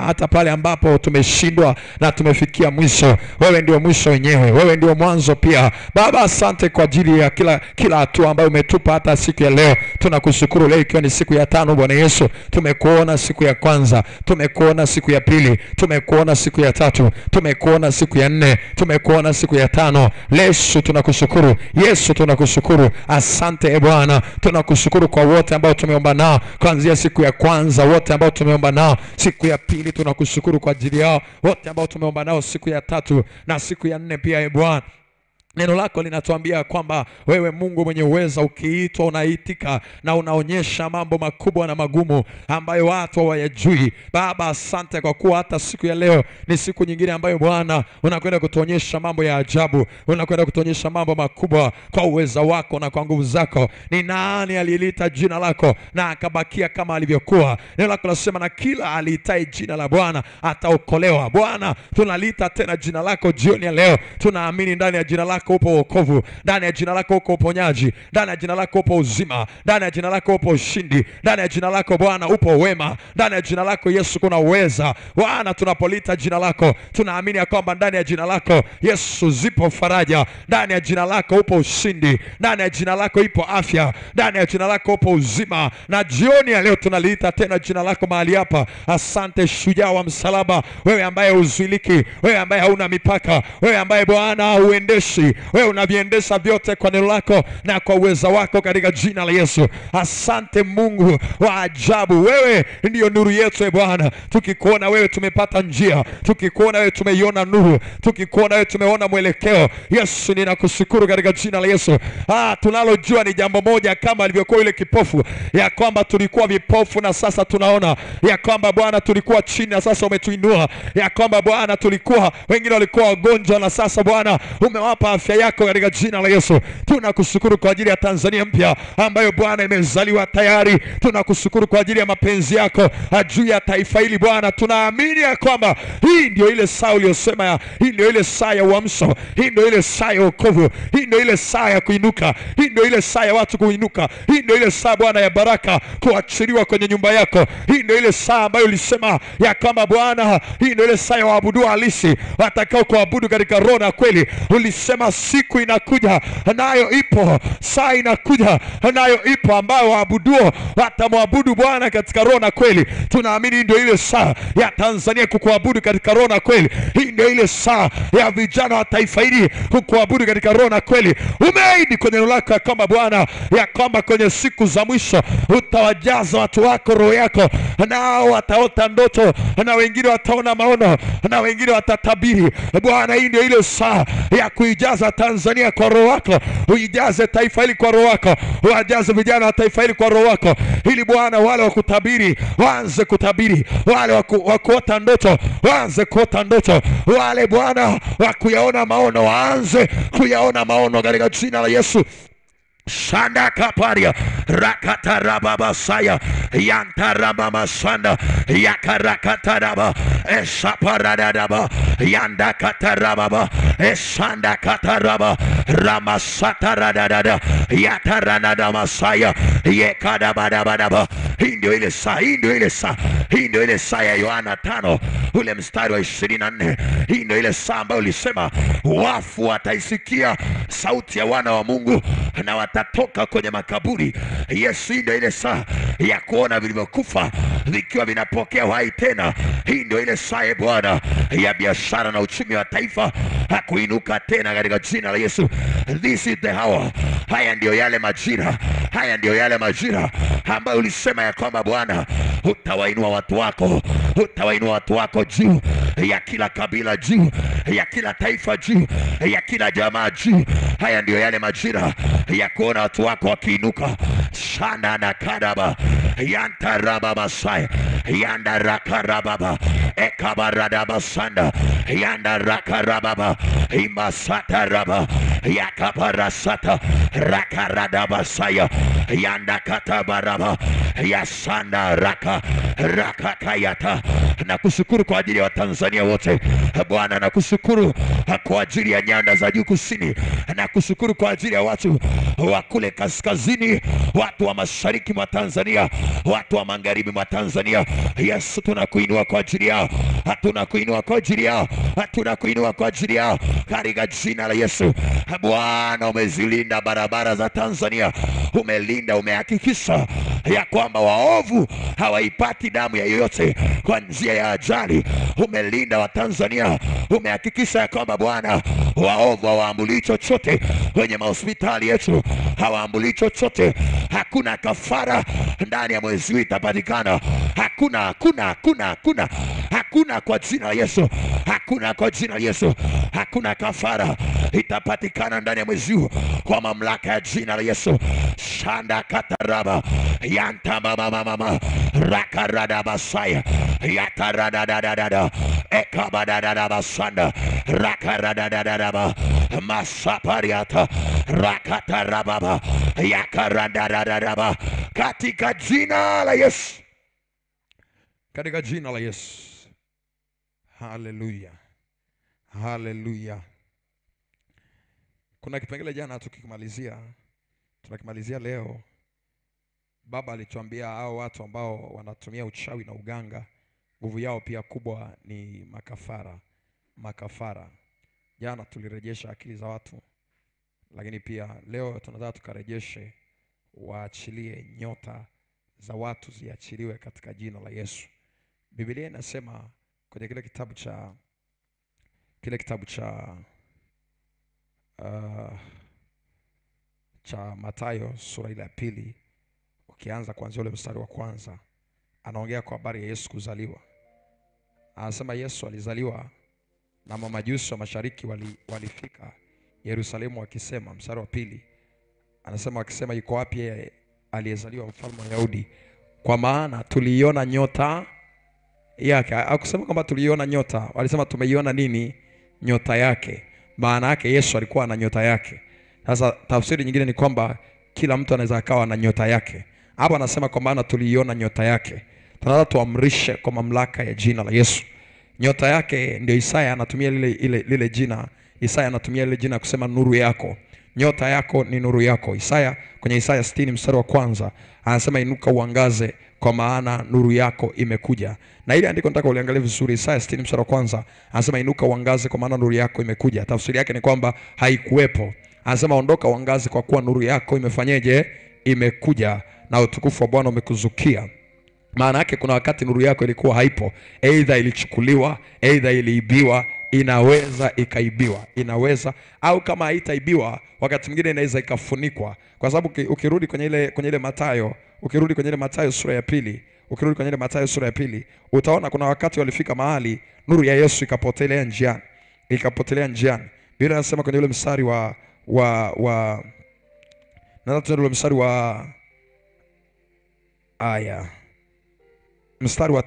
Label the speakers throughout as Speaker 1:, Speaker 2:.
Speaker 1: hata pale ambapo tumeshindwa na tumefikia mwisho, wewe ndio mwisho wenyewe, wewe ndio mwanzo pia. Baba, asante kwa ajili ya kila hatua ambayo umetupa hata siku ya leo. Tunakushukuru leo ikiwa ni siku ya 5 Bwana Yesu. Tumekuona siku ya kwanza, tumekuona siku ya pili, tumekuona siku ya 3, tumekuona siku ya 4, tumekuona siku ya 5. Yesu tunakushukuru, Yesu tunakushukuru. Asante Bwana, tunakushukuru kwa wote ambao tumeomba nao kuanzia siku ya kwanza, wote ambao tumeomba nao siku ya pili, tunakushukuru kwa ajili yao, wote ambao tumeomba nao siku ya 3 na siku ya 4 pia Bwana. Neno lako linatuambia kwamba wewe Mungu mwenye uweza, ukiitwa unaitika na unaonyesha mambo makubwa na magumu ambayo watu hawayajui. Baba, asante kwa kuwa hata siku ya leo ni siku nyingine ambayo Bwana unakwenda kutuonyesha mambo ya ajabu, unakwenda kutuonyesha mambo makubwa kwa uweza wako na kwa nguvu zako. Ni nani aliyeliita jina lako na akabakia kama alivyokuwa? Neno lako linasema na kila aliitai jina la Bwana ataokolewa. Bwana, tunaliita tena jina lako jioni ya leo. Tunaamini ndani ya jina lako upo wokovu, ndani ya jina lako upo uponyaji, ndani ya jina lako upo uzima, ndani ya jina lako upo ushindi, ndani ya jina lako Bwana upo wema, ndani ya jina lako Yesu kuna uweza. Bwana, tunapolita jina lako tunaamini ya kwamba ndani ya jina lako Yesu zipo faraja, ndani ya jina lako upo ushindi, ndani ya jina lako ipo afya, ndani ya jina lako upo uzima. Na jioni ya leo tunaliita tena jina lako mahali hapa. Asante shujaa wa msalaba, wewe ambaye huzuiliki, wewe ambaye hauna mipaka, wewe ambaye Bwana uendeshi, wewe unaviendesha vyote kwa neno lako na kwa uweza wako katika jina la Yesu. Asante Mungu wa ajabu, wewe ndiyo nuru yetu Bwana. Tukikuona wewe tumepata njia, tukikuona wewe tumeiona nuru, tukikuona wewe tumeona mwelekeo. Yesu, ninakushukuru katika jina la Yesu. Tunalojua ni jambo moja, kama alivyokuwa yule kipofu, ya kwamba tulikuwa vipofu na sasa tunaona, ya kwamba Bwana tulikuwa chini na sasa umetuinua, ya kwamba Bwana tulikuwa wengine walikuwa wagonjwa na sasa Bwana umewapa afya yako katika jina la Yesu. Tunakushukuru kwa ajili ya Tanzania mpya ambayo Bwana imezaliwa tayari. Tunakushukuru kwa ajili ya mapenzi yako juu ya taifa hili Bwana. Tunaamini ya kwamba hii ndio ile saa uliyosema, hii ndio ile saa ya uamsho, hii ndio ile saa ya wokovu, hii ndio ile saa ya kuinuka, hii ndio ile saa ya watu kuinuka, hii ndio ile saa Bwana ya baraka kuachiliwa kwenye nyumba yako. Hii ndio ile saa ambayo ulisema ya kwamba Bwana hii ndio ile saa ya waabudu halisi watakao kuabudu katika roho na kweli. Ulisema siku inakuja nayo ipo, saa inakuja nayo ipo, ambao waabuduo watamwabudu Bwana katika roho na kweli. Tunaamini ndio ile saa ya Tanzania kukuabudu katika roho na kweli. Hii ndio ile saa ya vijana wa taifa hili kukuabudu katika roho na kweli. Umeahidi kwenye neno lako ya kwamba Bwana, ya kwamba kwenye siku za mwisho utawajaza watu wako roho yako, nao wataota ndoto, na wengine wataona maono, na wengine watatabiri. Bwana, hii ndio ile saa ya kuijaza Tanzania kwa roho wako, uijaze taifa hili kwa roho wako, uijaze vijana wa taifa hili kwa roho wako, ili Bwana wale wa kutabiri waanze kutabiri, wale wa kuota ndoto waanze kuota ndoto, wale Bwana wa kuyaona maono waanze kuyaona maono katika jina la Yesu. Shanda kaparia rakatarababa saya yantaraba masanda yakarakataraba esaparadaba yanda katarababa esanda kataraba ramasataradada yataranada masaya yekadabadabadaba. Hii ndio ile saa, hii ndio ile saa, hii ndio ile saa ya Yohana 5 ule mstari wa 24. Hii ndio ile saa ambayo ulisema wafu wataisikia sauti ya wana wa Mungu na watatoka kwenye makaburi. Yesu, hii ndio ile saa ya kuona vilivyokufa vikiwa vinapokea uhai tena. Hii ndio ile saa Bwana ya biashara na uchumi wa taifa kuinuka tena katika jina la Yesu. This is the hour. Haya ndio yale majira, haya ndio yale majira ambayo ulisema ya kwamba Bwana utawainua watu wako, utawainua watu wako juu ya kila kabila, juu ya kila taifa, juu ya kila jamaa, juu. Haya ndio yale majira ya kuona watu wako wakiinuka. Shana na kadaba yantaraba masaya yanda rakarababa ekabaradaba sanda yanda rakarababa imasataraba yakabarasata rakaradaba saya yanda katabaraba yasanda raka kayata. Nakushukuru kwa ajili ya Watanzania wote Bwana, nakushukuru kwa ajili ya nyanda za juu kusini, nakushukuru kwa ajili ya watu wa kule kaskazini, watu wa mashariki mwa Tanzania, watu wa magharibi mwa Tanzania. Yesu, tunakuinua kwa ajili yao, tunakuinua kwa ajili yao, tunakuinua kwa ajili yao katika jina la Yesu. Bwana, umezilinda barabara za Tanzania, umelinda, umehakikisha ya kwamba waovu hawaipati damu ya yoyote kwa njia ya ajali. Umelinda wa Tanzania, umehakikisha ya kwamba Bwana, waovu hawaambuli chochote kwenye mahospitali yetu, hawaambuli chochote. Hakuna kafara ndani ya mwezi huu itapatikana, hakuna kwa jina la Yesu, hakuna kwa jina la Yesu, hakuna kafara itapatikana ndani ya mwezi huu kwa mamlaka ya jina la Yesu. Shanda kataraba yanta mama rakarada basaya yataradadadada ekabadadada basanda rakaradadadada masapariata rakatarababa yakaradadadada katika jina la Yesu, katika jina la Yesu. Haleluya, haleluya. Kuna kipengele jana tunakimalizia leo. Baba alituambia hao watu ambao wanatumia uchawi na uganga, nguvu yao pia kubwa ni makafara. Jana tulirejesha akili za watu, lakini pia leo tunataka tukarejeshe, waachilie nyota za watu ziachiliwe katika jina la Yesu. Biblia inasema kwenye kile kitabu cha Mathayo sura ile ya 2, ukianza kuanzia ule mstari wa kwanza, anaongea kwa habari ya Yesu kuzaliwa. Anasema Yesu alizaliwa na mamajusi wa mashariki walifika Yerusalemu wakisema, mstari wa 2 anasema wakisema, yuko wapi yeye aliyezaliwa mfalme wa Yahudi? Kwa maana tuliiona nyota yake. Hakusema kwamba tuliiona nyota, walisema tumeiona nini? Nyota yake. Maana yake Yesu alikuwa na nyota yake. Sasa tafsiri nyingine ni kwamba kila mtu anaweza akawa na nyota yake. Hapa anasema kwa maana tuliiona nyota yake. Tunataka tuamrishe kwa mamlaka ya jina la Yesu. Nyota yake ndio Isaya anatumia lile jina. Isaya anatumia lile jina kusema nuru yako. Nyota yako ni nuru yako. Kwenye Isaya 60 mstari wa kwanza anasema inuka uangaze kwa maana nuru yako imekuja. Na ile andiko nataka uliangalie vizuri. Isaya 60 mstari wa kwanza anasema inuka uangaze kwa maana nuru yako imekuja. Tafsiri yake ni kwamba haikuwepo. Anasema ondoka uangaze kwa kuwa nuru yako imefanyeje? Imekuja, na utukufu wa Bwana umekuzukia. Maana yake kuna wakati nuru yako ilikuwa haipo, aidha ilichukuliwa, aidha iliibiwa. Inaweza ikaibiwa, inaweza, au kama haitaibiwa wakati mwingine inaweza ikafunikwa. Kwa sababu ukirudi kwenye ile Mathayo sura ya 2, utaona kuna wakati walifika mahali nuru ya Yesu ikapotelea njiani. Biblia inasema kwenye ule mstari mstari wa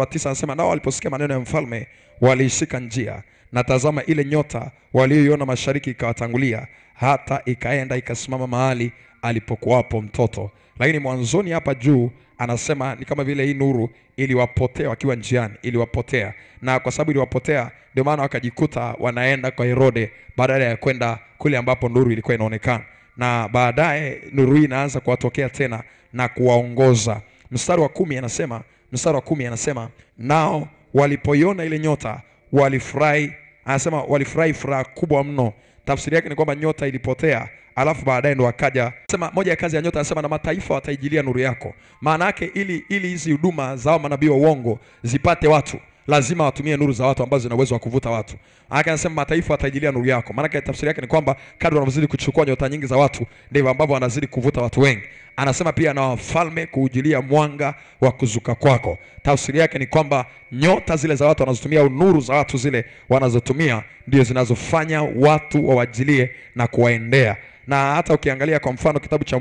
Speaker 1: 9 anasema, nao waliposikia maneno ya mfalme waliishika njia, na tazama ile nyota walioiona mashariki ikawatangulia, hata ikaenda ikasimama mahali alipokuwapo mtoto. Lakini mwanzoni hapa juu anasema ni kama vile hii nuru iliwapotea wakiwa njiani, iliwapotea. Na kwa sababu iliwapotea ndio maana wakajikuta wanaenda kwa Herode badala ya kwenda kule ambapo nuru ilikuwa inaonekana. Na baadaye nuru hii inaanza kuwatokea tena na kuwaongoza. Mstari wa 10 anasema nao walipoiona ile nyota walifurahi. Anasema walifurahi furaha kubwa mno. Tafsiri yake ni kwamba nyota ilipotea, alafu baadaye ndo akaja. Anasema moja ya kazi ya nyota, anasema na mataifa wataijilia nuru yako. Maana yake ili hizi huduma za manabii wa uongo zipate watu, lazima watumie nuru za watu ambazo zina uwezo wa kuvuta watu. Anasema mataifa wataijilia nuru yako. Maana yake tafsiri yake ni kwamba kadri wanavyozidi kuchukua nyota nyingi za watu, ndivyo ambavyo wanazidi kuvuta watu wengi. Anasema pia na wafalme kuujilia mwanga wa kuzuka kwako. Tafsiri yake ni kwamba nyota zile za watu wanazotumia, nuru za watu zile wanazotumia, ndio zinazofanya watu wawajilie na kuwaendea. Na hata ukiangalia kwa mfano kitabu cha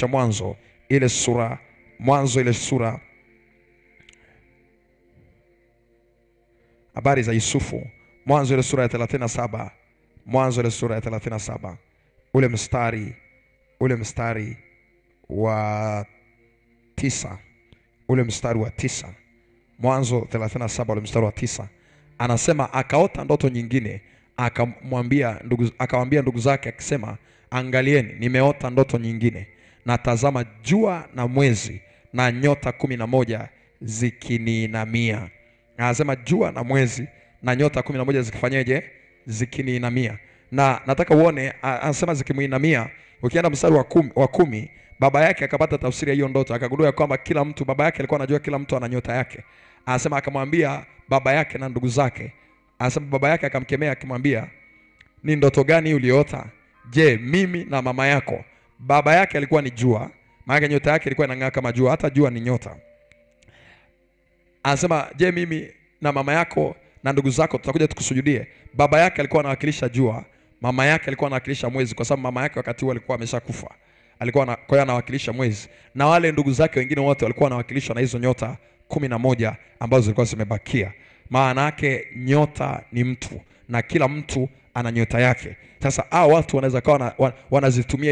Speaker 1: Mwanzo ile sura habari za Yusufu, Mwanzo ile sura ya 37, ule mstari ule mstari wa 9, ule mstari wa 9, Mwanzo 37 ule mstari wa 9, anasema akaota ndoto nyingine, akamwambia ndugu zake akisema, angalieni, nimeota ndoto nyingine, na tazama jua na mwezi na nyota 11 zikiniinamia. Anasema jua na mwezi na nyota 11 zikifanyaje? Zikiniinamia. Na nataka uone, anasema zikimuinamia. Ukienda mstari wa kumi, baba yake akapata tafsiri ya hiyo ndoto, akagundua kwamba kila mtu, baba yake alikuwa anajua kila mtu ana nyota yake. Anasema akamwambia baba yake na ndugu zake. Anasema baba yake akamkemea akimwambia, ni ndoto gani uliota? Je, mimi na mama yako? Baba yake alikuwa ni jua, maana nyota yake ilikuwa inang'aa kama jua, hata jua ni nyota. Anasema je, mimi na mama yako na ndugu zako tutakuja tukusujudie? Baba yake alikuwa anawakilisha jua, mama yake alikuwa anawakilisha mwezi, kwa sababu mama yake wakati huo alikuwa ameshakufa. Kwa hiyo anawakilisha mwezi, na wale ndugu zake wengine wote walikuwa wanawakilishwa na hizo nyota 11 ambazo zilikuwa zimebakia. Maana yake nyota ni mtu, na kila mtu ana nyota yake. Sasa hao watu wanaweza kuwa wanazitumia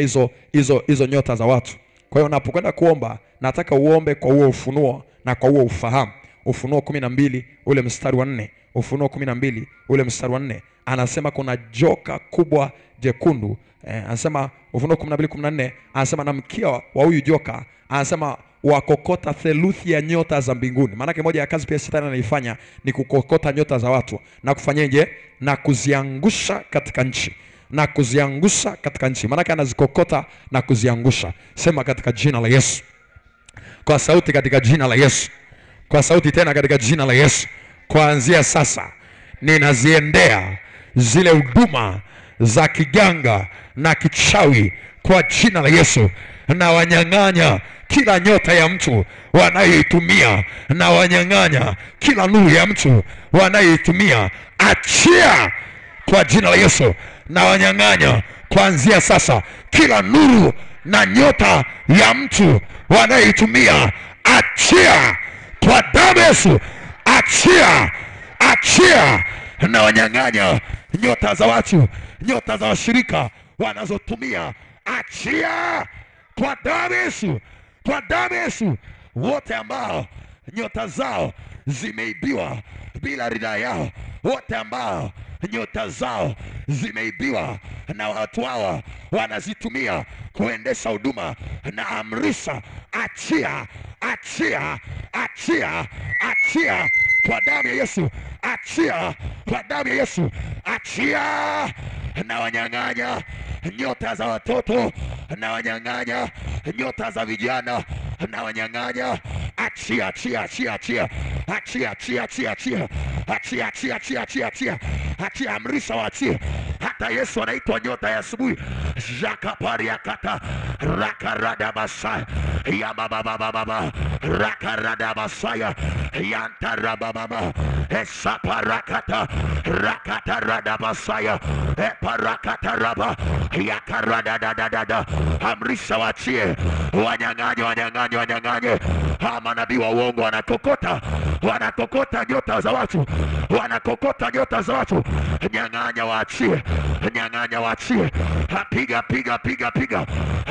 Speaker 1: hizo nyota za watu. Kwa hiyo unapokwenda kuomba, nataka uombe kwa huo ufunuo na kwa huo ufahamu. Ufunuo 12 ule mstari wa 4, Ufunuo 12 ule mstari wa 4, anasema kuna joka kubwa jekundu. Anasema Ufunuo 12:14, anasema na mkia wa huyu joka, anasema wakokota theluthi ya nyota za mbinguni. Maana moja ya kazi pia shetani anaifanya ni kukokota nyota za watu na kufanyaje? Na kuziangusha katika nchi. Na kuziangusha katika nchi. Maana anazikokota na kuziangusha. Sema katika jina la Yesu. Kwa sauti, katika jina la Yesu. Kwa sauti tena, katika jina la Yesu. Kuanzia sasa ninaziendea zile huduma za kiganga na kichawi kwa jina la Yesu, na wanyang'anya kila nyota ya mtu wanayoitumia, na wanyang'anya kila nuru ya mtu wanayoitumia. Achia kwa jina la Yesu, na wanyang'anya kuanzia sasa kila nuru na nyota ya mtu wanayoitumia. Achia kwa damu ya Yesu. Achia, achia, na wanyang'anya nyota za watu, nyota za washirika wanazotumia. Achia kwa damu ya Yesu, kwa damu ya Yesu. Wote ambao nyota zao zimeibiwa bila ridhaa yao, wote ambao nyota zao zimeibiwa na watu hawa wanazitumia kuendesha huduma, na amrisha, achia, achia, achia, achia kwa damu ya Yesu. Achia kwa damu ya Yesu. Achia, na wanyang'anya nyota za watoto, na wanyang'anya nyota za vijana, na wanyang'anya. Achia, achia, achia, achia, achia, achia, achia, achia, achia, achia, achia, achia, achia, achia, amrisha waachie. Hata Yesu anaitwa nyota ya asubuhi. Jakapariakata rakarada masaya ya baba rakarada masaya yantara baba esaparakata rakata rada masaya eparakata raba yakarada dada. Amrisha waachie, wanyang'anye, wanyang'anye, wanyang'anye. Manabii wa uongo wanakokota nyota za watu, wanakokota nyota za watu. Nyang'anya waachie, nyang'anya waachie. Piga, piga, piga, piga.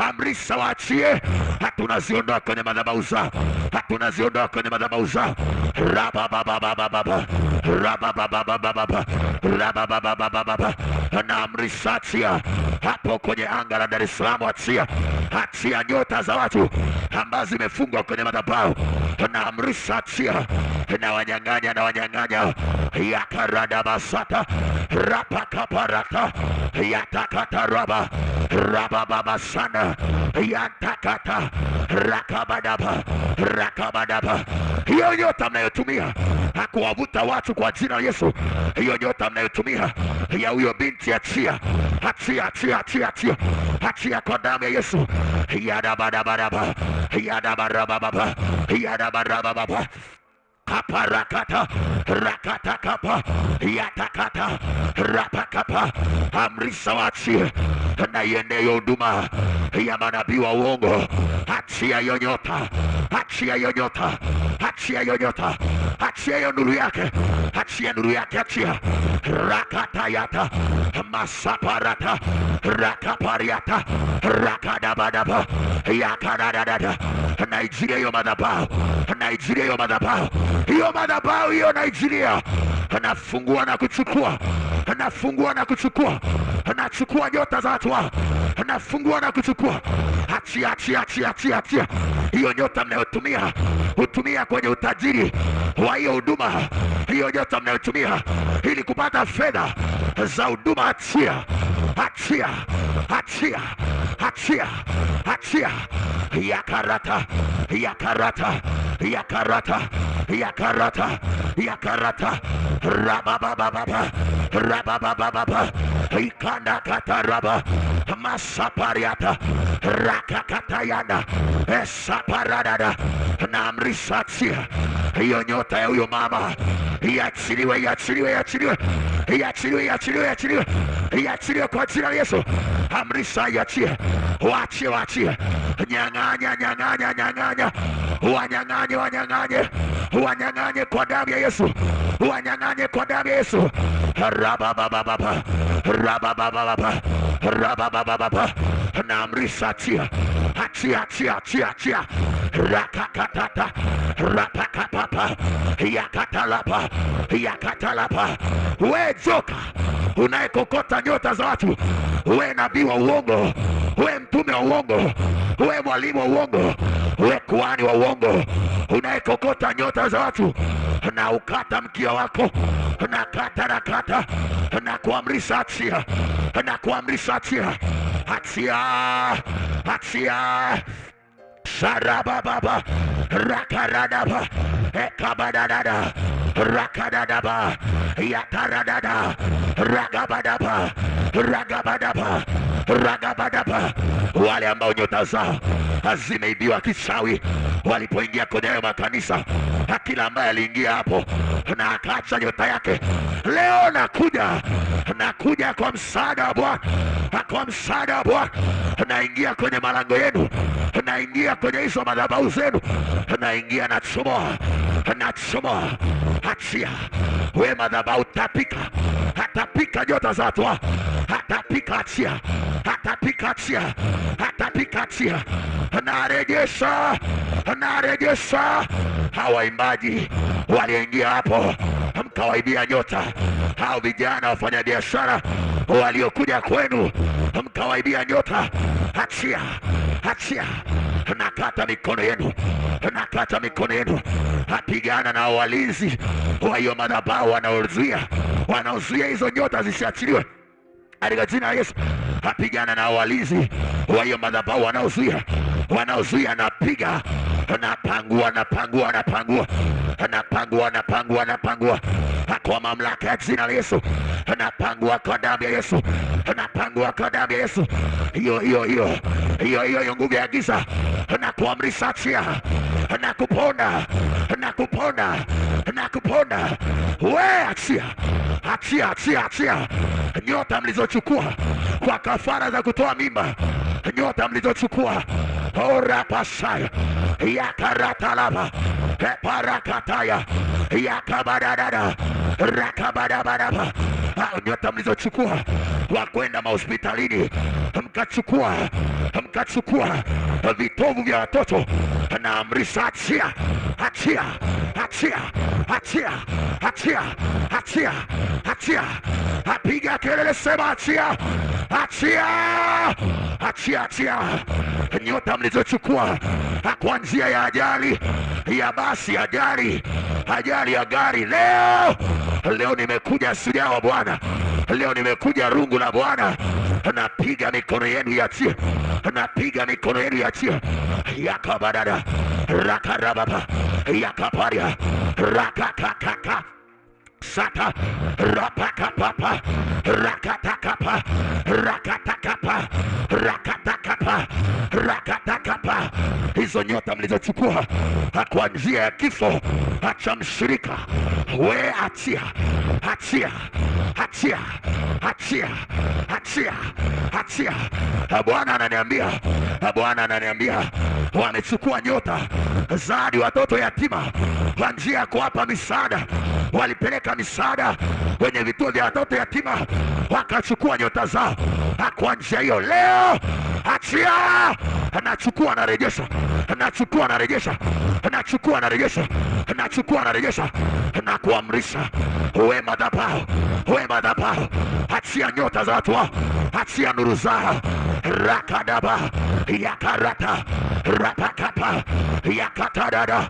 Speaker 1: Amrisha waachie. Hatunaziondoa kwenye madhabahu zao, hatunaziondoa kwenye madhabahu zao. Rababababababa, rababababababa, rababababababa. Na amrisha achia hapo kwenye anga la Dar es Salaam. Achia, achia nyota za watu ambazo zimefungwa kwenye madhabahu. Na amrisha achia, na wanyang'anya, na wanyang'anya. Yakarada basata rapakaparata yatakata raba rabababa sana yatakata rakabadaba rakabadaba. Hiyo nyota mnayotumia hakuwavuta watu kwa jina la Yesu, hiyo nyota mnayotumia ya huyo binti, achia, achia, achia, achia, achia, achia kwa damu ya Yesu. Yadabadabadaba yadabarababa yadabarababa. Kaparakata rakata kapa yatakata rapakapa. Amrisha waachie, na iende huduma ya manabii wa uongo. Achia hiyo nyota, achia hiyo nyota, achia hiyo nyota, achia hiyo nuru yake, achia nuru yake, achia. Rakatayata masaparata rakapariata rakadabadaba yakadadada. Nigeria hiyo madhabahu, Nigeria hiyo madhabahu, hiyo madhabahu hiyo Nigeria, anafungua na kuchukua, anafungua na kuchukua, anachukua nyota za watu, anafungua na kuchukua. Achia, achia, achia, achia, achia hiyo nyota mnayotumia, hutumia kwenye utajiri wa hiyo huduma, hiyo nyota mnayotumia ili kupata fedha za huduma. Achia, achia, achia, achia, achia. Yakarata, yakarata, yakarata, yakarata, yakarata. Rababababa, rababababa, ikanda kataraba, masapariata, rakakatayana, esaparadada. Naamrisha achia hiyo nyota ya huyo mama, iachiliwe, iachiliwe, iachiliwe, iachiliwe, iachiliwe, iachiliwe, iachiliwe kwa jina la Yesu. Amrisha iachie, waachie, waachie. Nyang'anya, nyang'anya, nyang'anya, wanyang'anye, wanyang'anye, wanyang'anye kwa damu ya Yesu, wanyang'anye kwa damu ya Yesu. Rababababa, rababababa, rababababa. Naamrisha achia, achia, achia, achia, achia. Rakakatata, rapakapapa, yakatalapa, yakatalapa. We joka unayekokota nyota za watu, we nabii wa uongo, we mtume wa uongo, we mwalimu wa uongo, we kuhani wa uongo, unayekokota nyota za watu, na ukata mkia wako, na kata na kata, na kuamrisha achia, na kuamrisha achia, achia, achia. Sarabababa, rakaradaba, ekabadadada, rakadadaba, yataradada, ragabadaba, ragabadaba, ragabadaba. Wale ambao nyota zao zimeibiwa kichawi walipoingia kwenye hayo makanisa, kila ambaye aliingia hapo na akaacha nyota yake, leo nakuja, nakuja kwa msaada wa Bwana, kwa msaada wa Bwana. Naingia kwenye malango yenu, naingia kwenye hizo madhabahu zenu, naingia na chomoa, na chomoa. Achia we madhabahu, tapika, hatapika nyota za watu, hatapika, achia, hatapika, achia, hatapika, achia. Narejesha, narejesha. Hawa imbaji waliingia hapo mkawaibia nyota, hao vijana wafanya biashara waliokuja kwenu mkawaibia nyota. Achia, achia. Nakata mikono yenu, nakata mikono yenu. Apigana na walinzi wa hiyo madhabahu wanaozuia hizo nyota zisiachiliwe katika jina la Yesu. Apigana na walinzi wa hiyo madhabahu wanaozuia, napiga, napangua, napangua, napangua, napangua, napangua, napangua kwa mamlaka ya jina la Yesu. Napangua kwa damu ya Yesu, napangua kwa damu ya Yesu. Hiyo nguvu ya giza na kuamrisha achia, na kuponda, na kuponda, na kuponda. We achia, achia, achia, achia. Nyota mlizochukua kwa kafara za kutoa mimba, nyota mlizochukua, ora pasaya yakaratalaba, parakataya yakabadadada, rakabadabadaba. Nyota mlizochukua kwa kwenda mahospitalini, mkachukua vitovu vya watoto, na amrisha achia, achia, achia, achia, achia, achia, achia. Apiga kelele, sema achia, achia, achia, achia. Nyota mlizochukua kwa njia ya ajali ya basi, ajali ya gari, leo nimekuja sujaa wa Bwana, leo nimekuja rungu la Bwana. Napiga mikono yenu iachie, napiga mikono yenu iachie. Yakabadada, rakarababa, yakaparia, rakakakaka, Sata rapakapapa rakatakapa rakatakapa rakatakapa rakatakapa. Hizo nyota mlizochukua kwa njia ya kifo acha mshirika, we achia achia achia achia achia achia. Bwana ananiambia wamechukua nyota zaidi watoto yatima kwa njia ya kuwapa misaada. Walipeleka misaada kwenye vituo vya watoto yatima, wakachukua nyota zao kwa njia hiyo. Leo achia, anachukua na rejesha, anachukua na rejesha, anachukua na rejesha, anachukua na rejesha, na kuamrisha we madhabahu, achia nyota za watu wao, achia nuru zao. Rakadaba yakarata rapakapa yakatadada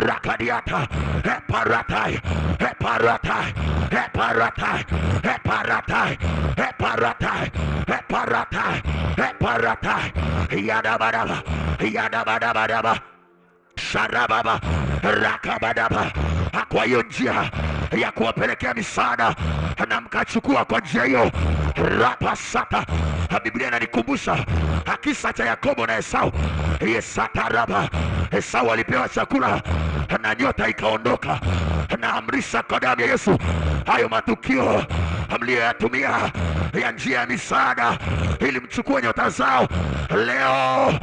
Speaker 1: rakadiata eparatai eparatai eparatai eparatai eparatai eparatai eparatai yadabadaba yadabadabadaba sharababa rakabadaba. Kwa hiyo njia ya kuwapelekea misaada na mkachukua kwa njia hiyo rapasata. Biblia inanikumbusha kisa cha Yakobo na Esau. Yesataraba, Esau alipewa chakula na nyota ikaondoka. Na amrisha kwa damu ya Yesu hayo matukio mliyoyatumia ya njia ya misaada ili mchukue nyota zao, leo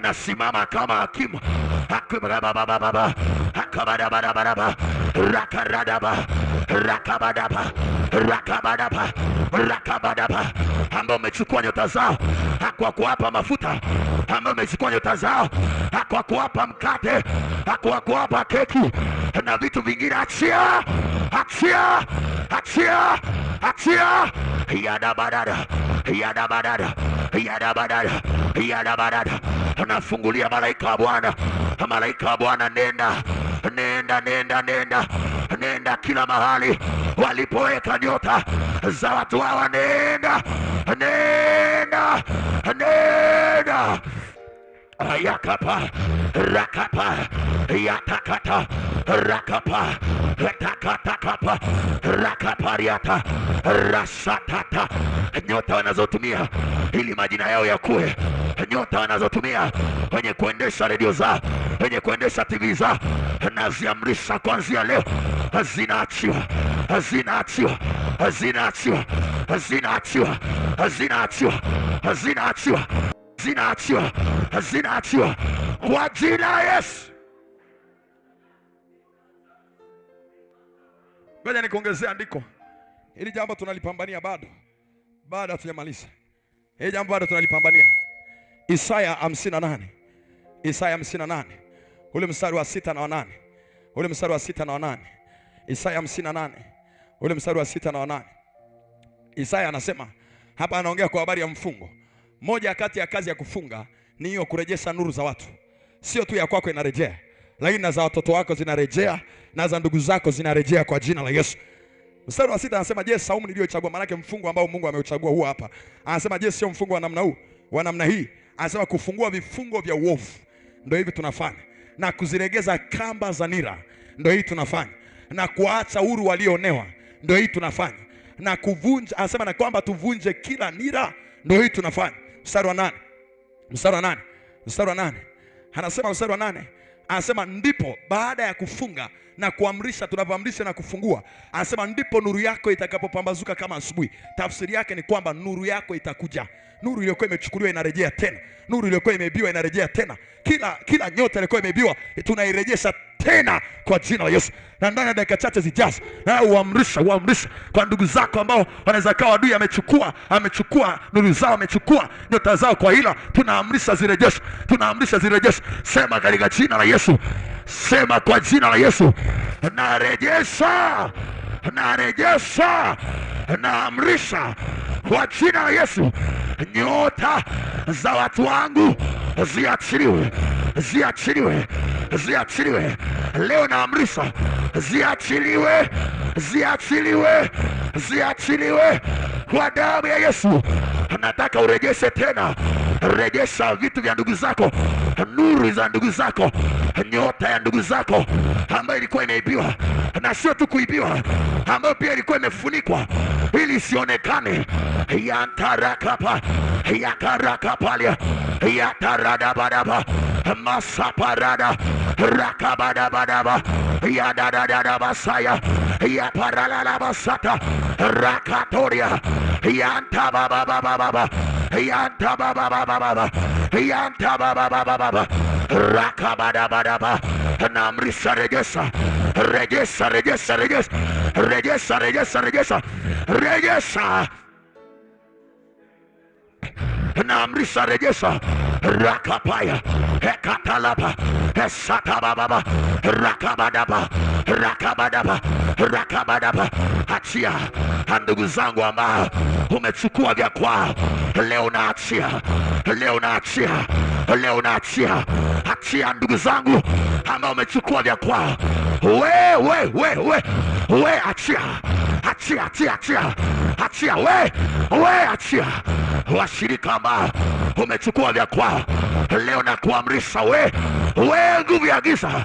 Speaker 1: nasimama kama hakimu. Akabadabadaba akabadabadaba rakaradaba rakabadaba rakabadaba rakabadaba, ambao umechukua nyota zao kwa kuwapa mafuta, ambao umechukua nyota zao kwa kuwapa mkate, kwa kuwapa keki na vitu vingine. Achia achia achia achia. Yadabadada yadabadada yadabadada yadabadada. Nafungulia malaika wa Bwana, malaika wa Bwana, nenda nenda nenda nenda nenda kila mahali walipoweka nyota za watu hawa, nenda nenda nenda. Ayakapa rakapa yatakata rakapa yatakatakapa rakapariata rasatata. Nyota wanazotumia ili majina yao yakue, nyota wanazotumia wenye kuendesha redio zao, wenye kuendesha TV zao, naziamrisha kuanzia leo zinaachiwa zinaachiwa zinaachiwa zinaachiwa zinaachiwa zinaachiwa zinaachiwa zinaachiwa kwa jina la Yesu. Ngoja nikuongezea andiko. Hili jambo tunalipambania bado hatujamaliza. Hili jambo bado tunalipambania. Isaya 58. Isaya 58. Ule mstari wa 6 na 8. Ule mstari wa 6 na 8. Isaya 58. Ule mstari wa 6 na 8. Isaya anasema, hapa anaongea kwa habari ya mfungo. Moja kati ya kazi ya kufunga ni hiyo, kurejesha nuru za watu. Sio tu ya kwako inarejea, lakini na za watoto wako zinarejea, na za ndugu zako zinarejea kwa jina la Yesu. Mstari wa 6 anasema, je, saumu niliyochagua, maana yake mfungo ambao Mungu ameuchagua huu hapa. Anasema, je, sio mfungo wa namna huu, wa namna hii? Anasema kufungua vifungo vya uovu, ndio hivi tunafanya, na kuziregeza kamba za nira, ndio hii tunafanya, na kuacha huru walioonewa, ndio hii tunafanya, na kuvunja, anasema na kwamba tuvunje kila nira, ndio hii tunafanya. Mstari wa 8. Mstari wa 8. Mstari wa 8. Anasema mstari wa 8. Anasema ndipo baada ya kufunga na kuamrisha, tunapoamrisha na kufungua, anasema ndipo nuru yako itakapopambazuka kama asubuhi. Tafsiri yake ni kwamba nuru yako itakuja. Nuru iliyokuwa imechukuliwa inarejea tena. Nuru iliyokuwa imeibiwa inarejea tena. Kila nyota iliyokuwa imeibiwa tunairejesha tena kwa jina la Yesu. Na ndani ya dakika chache zijazo, na uamrisha kwa ndugu zako ambao wanaweza kawa adui amechukua nuru zao, amechukua nyota zao kwa hila, tunaamrisha zirejeshwe, tunaamrisha zirejeshwe. Sema katika jina la Yesu. Sema kwa jina la Yesu. Narejesha, narejesha, naamrisha kwa jina la Yesu, nyota za watu wangu ziachiliwe, ziachiliwe, ziachiliwe. Leo naamrisha ziachiliwe, ziachiliwe, ziachiliwe kwa damu ya Yesu. Nataka urejeshe tena, rejesha vitu vya ndugu zako, nuru za ndugu zako, nyota ya ndugu zako ambayo ilikuwa imeibiwa, na sio tu kuibiwa, ambayo pia ilikuwa imefunikwa ili isionekane. Yantarakapa yakarakapalia yataradabadaba masaparada rakabadabadaba yadadadabasaya yaparalabasata rakatoria yantabababababa yantabababababa yantabababababa rakabadabadaba. Naamrisha rejesha rejesha rejesha rejesha rejesha rejesha rejesha rejesha. Naamrisha rejesha rakapaya ekatalaba esatababa rakabadaba rakabadaba rakabadaba. Achia ndugu zangu ambao umechukua vya kwao, leo naachia, leo naachia, leo naachia. Achia ndugu zangu ambao umechukua vya kwao, we achia, achia, achia, achia, achia, we achia. Washirika ambao umechukua vya kwao, leo na kuamrisha we nguvu ya giza,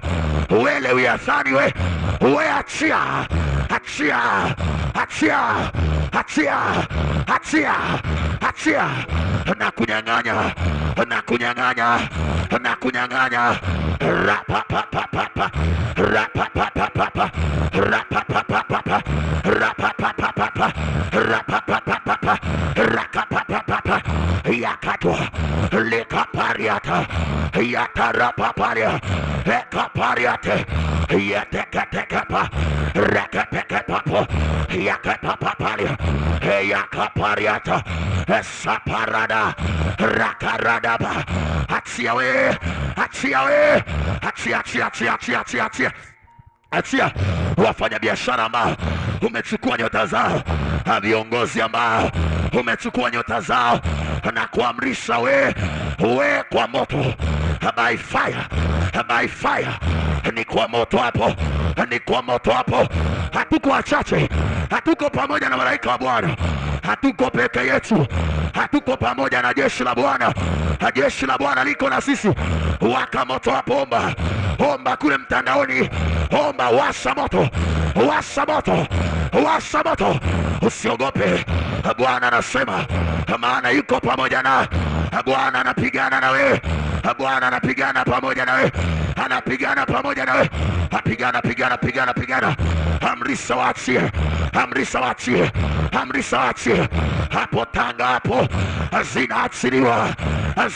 Speaker 1: we Lewiathani, we achia, achia, achia, achia, achia, achia. Na kunyang'anya, na kunyang'anya, na kunyang'anya. Rapapapapapa rapapapapapa rapapapapapa rapapapapapa rapapapapapa rakapapapapa yakatwa lekapariata yatarapaparia ekapariate yatekekapa rakapekapapo yakapapaparia yakapariata esaparada rakaradaba. Achia we, achia we, achia, achia, achia, achia, achia, achia. Achia wafanya biashara ambao umechukua nyota zao, viongozi ambao umechukua nyota zao, na kuamrisha we kwa moto, by fire, by fire. Ni kwa moto hapo, ni kwa moto hapo. Hatuko wachache, hatuko pamoja na malaika wa Bwana, hatuko peke yetu, hatuko pamoja na jeshi la Bwana. Jeshi la Bwana liko na sisi. Waka moto hapo, omba, omba kule mtandaoni, omba, washa moto, washa moto, washa moto. Usiogope, Bwana anasema, maana yuko pamoja na. Bwana anapigana na wewe, Bwana anapigana pamoja na wewe, anapigana pamoja na wewe, apigana, pigana, pigana, pigana. Amrisha waachie, amrisha waachie, amrisha waachie. Hapo Tanga hapo zinaachiliwa,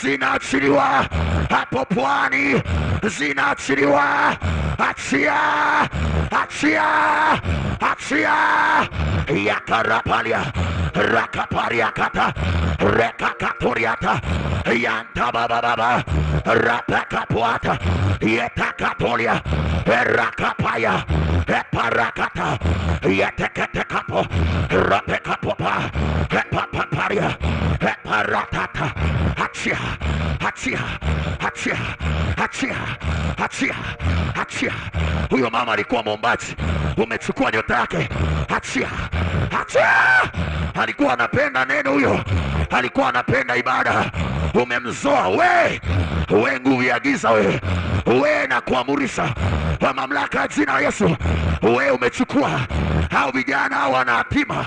Speaker 1: zinaachiliwa. Hapo Pwani zinaachiliwa. Achia, achia, achia. Yakarapalia rakaparia kata rekakatoriata yantabababa rapakapuata yetakatolia erakapaya eparakata yeteketekapo rapekapopa epapaparia eparatata. Achia, achia, achia, achia, achia, achia. Huyo mama alikuwa mwombaji, umechukua nyota yake. Achia, achia. Alikuwa anapenda neno, huyo alikuwa anapenda ibada, umemzoa we nguvu ya giza, we na kuamurisha kwa mamlaka ya jina la Yesu. We umechukua hao vijana, wana hatima,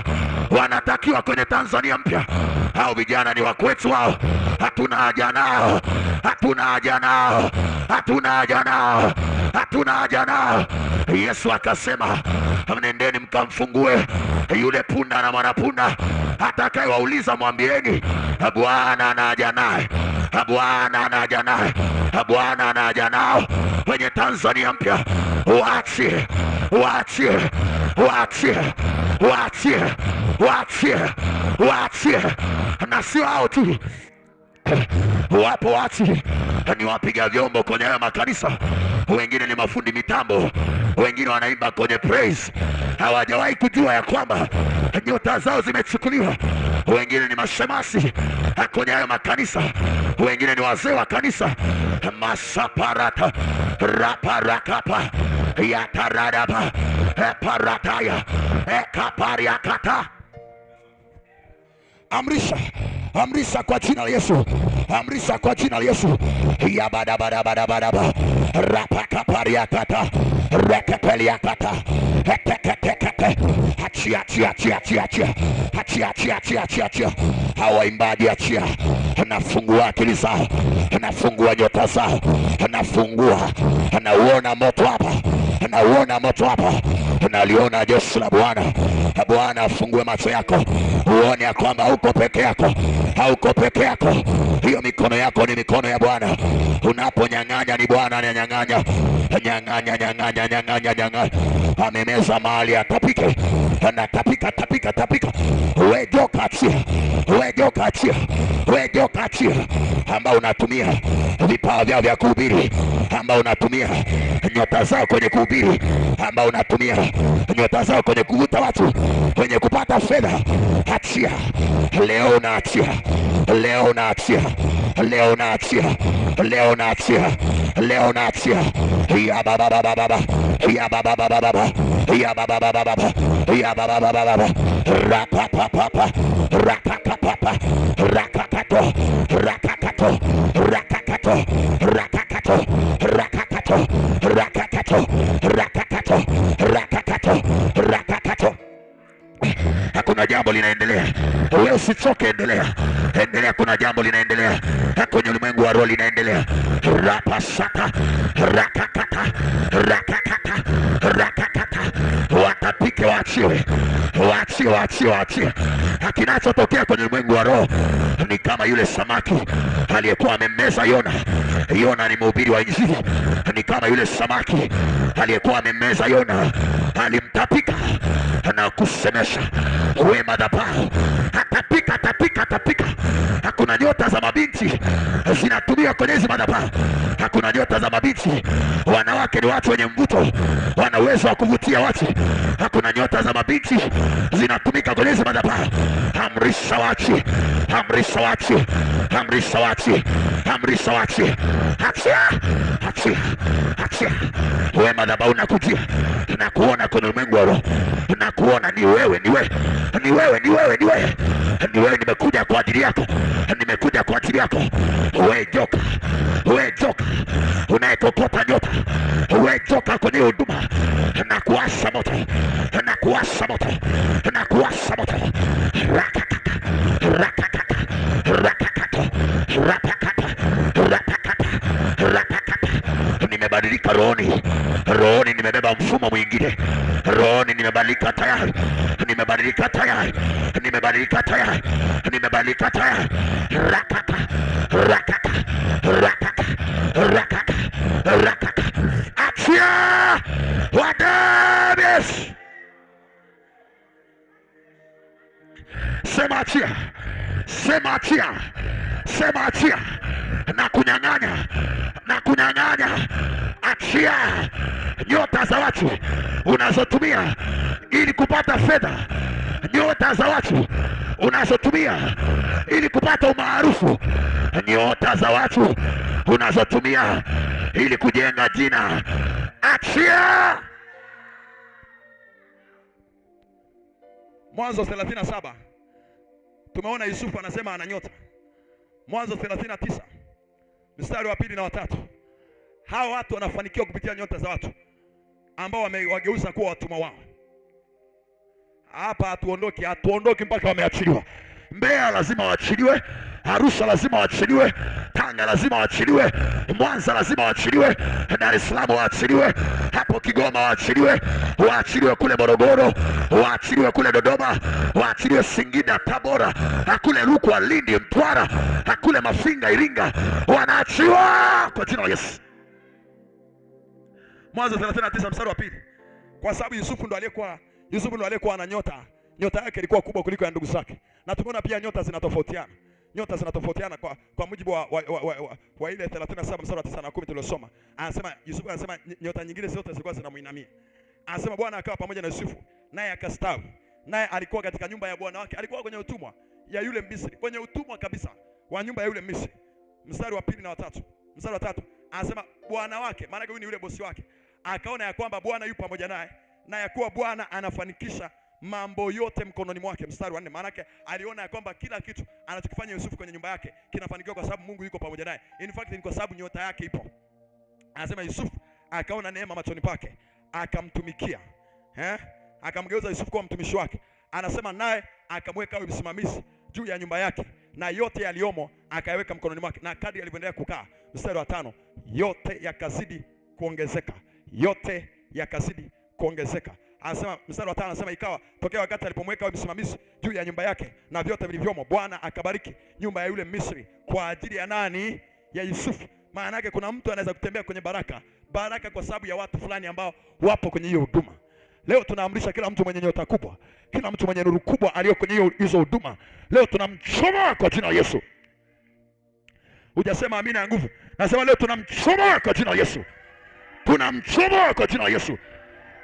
Speaker 1: wanatakiwa kwenye Tanzania mpya. Hao vijana ni wakwetu wao, hatuna haja nao, hatuna haja nao, hatuna haja nao, hatuna haja nao. Yesu akasema, nendeni mkamfungue yule punda na mwanapunda, atakayewauliza mwambieni Bwana anaja naye, Bwana anaja naye, Bwana anaja nao kwenye Tanzania mpya. Waachie, waachie, waachie, waachie, waachie, waachie. Na sio hao tu, wapo watu ni wapiga vyombo kwenye haya makanisa, wengine ni mafundi mitambo, wengine wanaimba kwenye praise. Hawajawahi kujua ya kwamba nyota zao zimechukuliwa. Wengine ni mashemasi kwenye haya makanisa, wengine ni wazee wa kanisa. Masaparata raparakapa yataradaba eparataya ekapariakata. Amrisha amrisha kwa jina la Yesu, amrisha kwa jina la Yesu. Ya bada bada bada bada bada rapaka pariakata rekepeliakata etekekekeke achia achia achia achia achia achia achia achia achia achia. Hawa imbaji achia, anafungua akili zao, anafungua nyota zao, anafungua, anauona moto hapa, anauona moto hapa, analiona jeshi la Bwana. Bwana afungue macho yako uone ya kwamba hauko peke yako, hauko peke yako. Hiyo mikono yako ni mikono ya Bwana. Unaponyang'anya ni Bwana ananyang'anya, nyang'anya nyang'anya nyang'anya nyang'anya. Amemeza mali atapike, anatapika tapika tapika. Wewe joka achia, wewe joka achia, wewe joka achia, ambao unatumia vipawa vyao vya kuhubiri, ambao unatumia nyota zao kwenye kuhubiri, ambao unatumia nyota zao kwenye kuvuta watu, kwenye kupata fedha. Achia leo, unaachia leo, unaachia leo, unaachia leo, unaachia leo, unaachia. Ya baba baba baba, ya baba baba baba, ya baba baba baba, ya baba baba baba. Rapapapa rakakapapa rakakato rakakato rakakato rakakato rakakato rakakato rakakato rakakato rakakato. Hakuna jambo linaendelea, wewe usichoke, endelea, endelea. Kuna jambo linaendelea kwenye ulimwengu wa roho, linaendelea. Rapasaka rakakata rakakata rakakata. Watapike, waachiwe, waachiwe, waachiwe, waachiwe. Kinachotokea kwenye ulimwengu wa roho ni kama yule samaki aliyekuwa amemmeza Yona. Yona ni mhubiri wa Injili. Ni kama yule samaki aliyekuwa amemmeza Yona, alimtapika na kusemesha wewe madhabahu. Atapika atapika atapika. Hakuna nyota za mabinti zinatumia kwenye hizo madhabahu. Hakuna nyota za mabinti. Wanawake ni watu wenye mvuto, wana uwezo wa kuvutia watu. Hakuna nyota za mabinti zinatumika kwenye hizo madhabahu. Amrisha wachi, amrisha wachi, amrisha wachi, amrisha wachi. Achia, achia, achia. Wewe madhabahu nakujia, nakuona kwenye ulimwengu wa roho, nakuona. Ni wewe, ni wewe, ni wewe, ni wewe, ni wewe, ni wewe. Nimekuja kwa ajili yako, nimekuja kwa ajili yako. Wewe joka, wewe joka unayekokota nyota, wewe joka kwenye huduma, na kuwasha moto, na kuwasha moto, na kuwasha moto. Rakakaka rakakaka rakakaka rakakaka rakakaka rakakaka. Nimebadilika rohoni, rohoni nimebeba mfumo mwingine, rohoni nimebadilika tayari, nimebadilika tayari, nimebadilika tayari, nimebadilika tayari. Rakaka rakaka rakaka rakaka rakaka. Achia wadabes, sema achia, sema achia, sema achia. Na kunyang'anya, na kunyang'anya. Achia nyota za watu unazotumia ili kupata fedha, nyota za watu unazotumia ili kupata umaarufu, nyota za watu unazotumia ili kujenga jina. Achia. Mwanzo 37 tumeona Yusufu anasema ana nyota. Mwanzo 39 mstari wa 2 na 3. Hao watu wanafanikiwa kupitia nyota za watu ambao wamewageuza kuwa watumwa wao. Hapa hatuondoki mpaka wameachiliwa. Mbeya lazima waachiliwe, Arusha lazima waachiliwe, Tanga lazima waachiliwe, Mwanza lazima waachiliwe, Dar es Salaam waachiliwe, hapo Kigoma waachiliwe, waachiliwe kule Morogoro, waachiliwe kule Dodoma, waachiliwe Singida, Tabora, kule Rukwa, Lindi, Mtwara, kule Mafinga, Iringa, wanaachiwa kwa jina la Yesu. Mwanzo 39 mstari wa 2. Kwa sababu Yusufu ndo aliyekuwa ana nyota. Nyota yake ilikuwa kubwa kuliko ya ndugu zake. Na tumeona pia nyota zinatofautiana. Nyota zinatofautiana kwa mujibu wa ile 37 mstari wa 9 na 10 tuliosoma. Anasema Yusufu, anasema nyota nyingine zote zilikuwa zinamuinamia. Anasema Bwana akawa pamoja na Yusufu, naye akastawi. Naye alikuwa katika nyumba ya bwana wake. Alikuwa kwenye utumwa ya yule Misri, kwenye utumwa kabisa wa nyumba ya yule Misri. Mstari wa 2 na 3. Mstari wa 3 anasema bwana wake, maana huyu ni yule bosi wake, akaona ya kwamba Bwana yupo pamoja naye, na ya kuwa Bwana anafanikisha
Speaker 2: mambo yote mkononi mwake. Mstari wa 4, maana yake aliona ya kwamba kila kitu anachokifanya Yusufu kwenye nyumba yake kinafanikiwa kwa sababu Mungu yuko pamoja naye. In fact ni kwa sababu nyota yake ipo. Anasema Yusufu akaona neema machoni pake, akamtumikia. Akamgeuza Yusufu kuwa mtumishi wake. Anasema naye akamweka awe msimamizi juu ya nyumba yake, na yote yaliomo akayaweka mkononi mwake. Na kadri alivyoendelea kukaa, mstari wa 5, yote yakazidi kuongezeka. Yote yakazidi kuongezeka. Anasema mstari wa 5, anasema ikawa tokea wakati alipomweka awe msimamizi juu ya nyumba yake na vyote vilivyomo, Bwana akabariki nyumba ya yule Misri kwa ajili ya nani? Ya Yusufu. Maana yake kuna mtu anaweza kutembea kwenye baraka kwa sababu ya watu fulani ambao wapo kwenye hiyo huduma. Leo tunaamrisha kila mtu mwenye nyota kubwa, kila mtu mwenye nuru kubwa aliyo kwenye hizo huduma, leo tunamchoma kwa jina la Yesu. Hujasema amina ya nguvu. Nasema leo tunamchoma kwa jina la Yesu. Tunamchoma kwa jina la Yesu.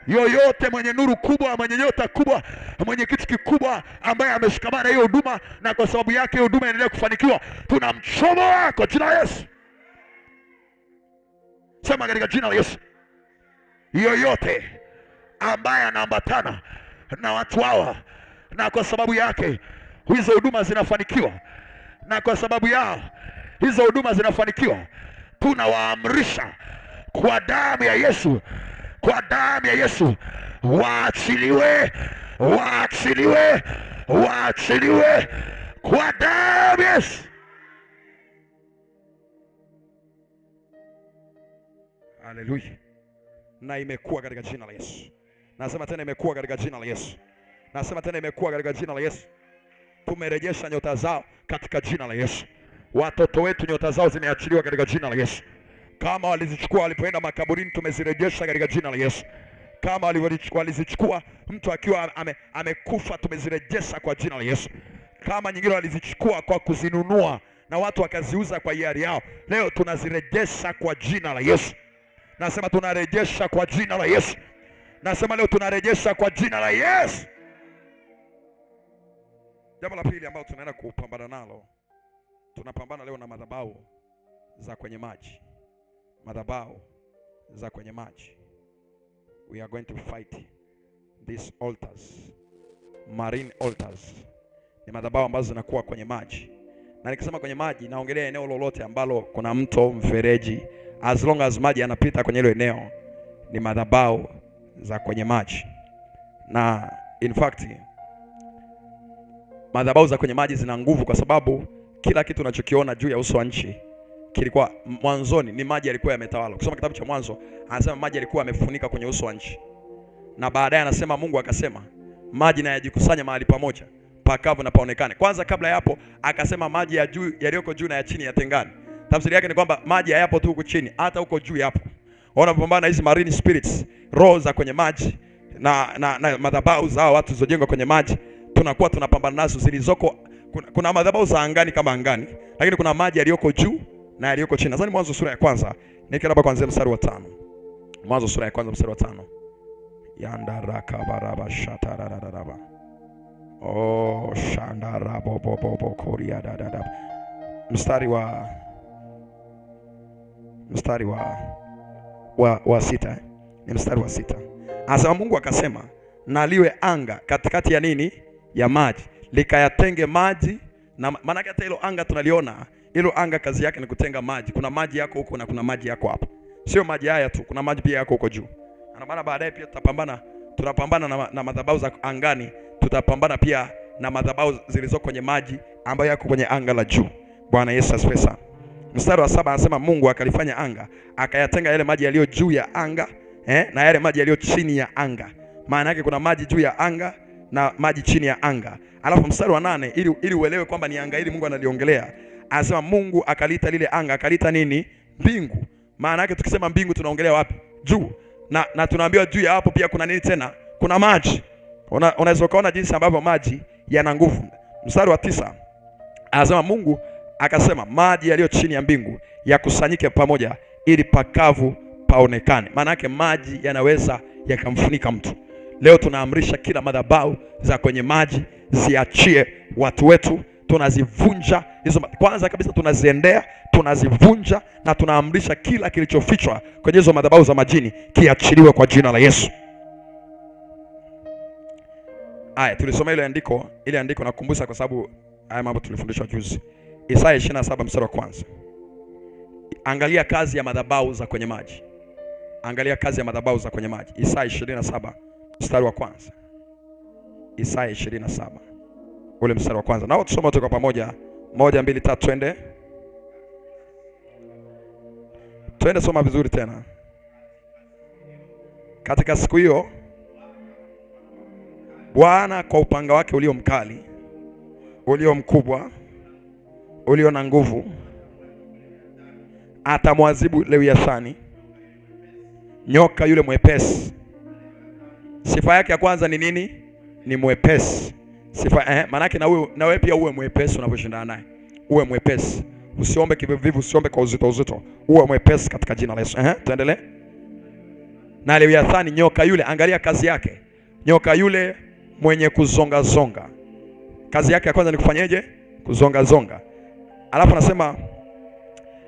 Speaker 2: Yoyote mwenye nuru kubwa, mwenye nyota kubwa, mwenye kitu kikubwa ambaye ameshikamana na hiyo huduma na kwa sababu yake hiyo huduma inaendelea kufanikiwa, tunamchoma kwa jina la Yesu. Sema katika jina la Yesu. Yoyote ambaye anaambatana na watu hawa na kwa sababu yake hizo huduma zinafanikiwa, na kwa sababu yao hizo huduma zinafanikiwa, tunawaamrisha kwa damu ya Yesu, kwa damu ya Yesu, waachiliwe, waachiliwe, waachiliwe kwa damu ya Yesu. Haleluya. Na imekuwa katika jina la Yesu. Nasema tena imekuwa katika jina la Yesu. Nasema tena imekuwa katika jina la Yesu. Tumerejesha nyota zao katika jina la Yesu. Watoto wetu nyota zao zimeachiliwa katika jina la Yesu. Kama walizichukua walipoenda makaburini, tumezirejesha katika jina la Yesu. Kama walizichukua mtu akiwa amekufa, tumezirejesha kwa jina la Yesu. Kama nyingine walizichukua kwa kuzinunua na watu wakaziuza kwa hiari yao, leo tunazirejesha kwa jina la Yesu. Nasema tunarejesha kwa jina la Yesu. Nasema leo tunarejesha kwa jina la Yesu. Jambo la pili ambalo tunaenda kupambana nalo, tunapambana leo na madhabahu za kwenye maji. Madhabahu za kwenye maji. We are going to fight these altars. Marine altars. Ni madhabahu ambazo zinakuwa kwenye maji. Na nikisema kwenye maji, naongelea eneo lolote ambalo kuna mto, mfereji, as long as maji yanapita kwenye hilo eneo, ni madhabahu za kwenye maji. Na in fact madhabahu za kwenye maji zina nguvu kwa sababu kila kitu unachokiona juu ya uso wa nchi kilikuwa mwanzoni ni maji yalikuwa yametawala. Kusoma kitabu cha Mwanzo, anasema maji yalikuwa yamefunika kwenye uso wa nchi. Na baadaye anasema Mungu akasema maji na yajikusanya mahali pamoja, pakavu na paonekane. Kwanza kabla ya hapo akasema maji ya juu yaliyoko juu na ya chini yatengane. Tafsiri yake ni kwamba maji hayapo tu huko chini, hata huko juu yapo. Wanapambana na hizi marine spirits, roho za kwenye maji na madhabahu za watu zilizojengwa kwenye maji. Tunakuwa tunapambana nazo zilizoko. Kuna madhabahu za angani kama angani, lakini kuna maji yaliyoko juu na yaliyoko chini. Nadhani Mwanzo sura ya kwanza, nikienda kuanzia mstari wa 5. Mwanzo sura ya kwanza mstari wa 5. Yandaraka baraba shatarararaba. Oh shandarabo bobo koria dadada. Mstari wa 6. Ni mstari wa 6. Anasema Mungu akasema na liwe anga katikati ya nini? Ya maji, likayatenge maji. Na maana hata hilo anga tunaliona, hilo anga kazi yake ni kutenga maji. Kuna maji yako huko na kuna maji yako hapa. Sio maji haya tu, kuna maji pia yako huko juu. Na maana baadaye pia tunapambana na madhabahu za angani, tutapambana pia na madhabahu zilizoko kwenye maji ambayo yako kwenye anga la juu. Bwana Yesu asifiwe sana. Mstari wa 7 anasema Mungu akalifanya anga, akayatenga yale maji yaliyo juu ya anga na yale maji yaliyo chini ya anga. Maana yake kuna maji juu ya anga na maji chini ya anga. Alafu mstari wa 8 ili uelewe kwamba ni anga hili Mungu analiongelea, anasema Mungu akaliita lile anga, akaliita nini? Mbingu. Maana yake tukisema mbingu tunaongelea wapi? Juu. Na tunaambiwa juu ya hapo pia kuna nini tena? Kuna maji. Unaweza kuona jinsi ambavyo maji yana nguvu. Mstari wa 9 anasema Mungu akasema maji yaliyo chini ya mbingu yakusanyike pamoja ili pakavu paonekane. Maana yake maji yanaweza yakamfunika mtu. Leo tunaamrisha kila madhabahu za kwenye maji ziachie watu wetu. Tunazivunja hizo. Kwanza kabisa tunaziendea, tunazivunja na tunaamrisha kila kilichofichwa kwenye hizo madhabahu za majini kiachiliwe kwa jina la Yesu. Aya, tulisoma ile andiko nakukumbusha kwa sababu haya mambo tulifundishwa juzi. Isaya 27 mstari wa kwanza. Angalia kazi ya madhabahu za kwenye maji. Angalia kazi ya madhabahu za kwenye maji. Isaya 27 mstari wa kwanza. Isaya 27 ule mstari wa kwanza. Nao tusome wote kwa pamoja. 1 2 3 twende. Twende, soma vizuri tena. Katika siku hiyo Bwana kwa upanga wake ulio mkali, ulio mkubwa, ulio na nguvu, atamwadhibu Lewiathani, nyoka yule mwepesi. Sifa yake ya kwanza ni nini? Ni mwepesi. Sifa maana yake na wewe pia uwe mwepesi unaposhindana naye. Uwe mwepesi. Usiombe kivivu, usiombe kwa uzito. Uwe mwepesi katika jina la Yesu. Tuendelee. Na Lewiathani, nyoka yule, angalia kazi yake. Nyoka yule mwenye kuzonga zonga. Kazi yake ya kwanza ni kufanyaje? Kuzonga zonga. Alafu anasema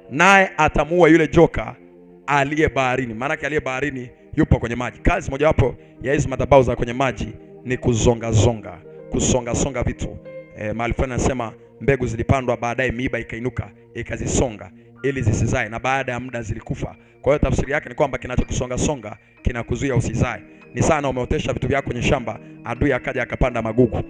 Speaker 2: naye atamuua yule joka aliye baharini. Maana yake aliye baharini yupo kwenye maji. Kazi mojawapo ya hizo madhabahu za kwenye maji ni kuzonga zonga, kusonga songa vitu. Mahali fulani anasema mbegu zilipandwa, baadaye miiba ikainuka ikazisonga ili zisizae, na baada ya muda zilikufa. Kwa hiyo tafsiri yake ni kwamba kinachokusonga songa kinakuzuia usizae. Ni sana umeotesha vitu vyako kwenye shamba, adui akaja akapanda magugu.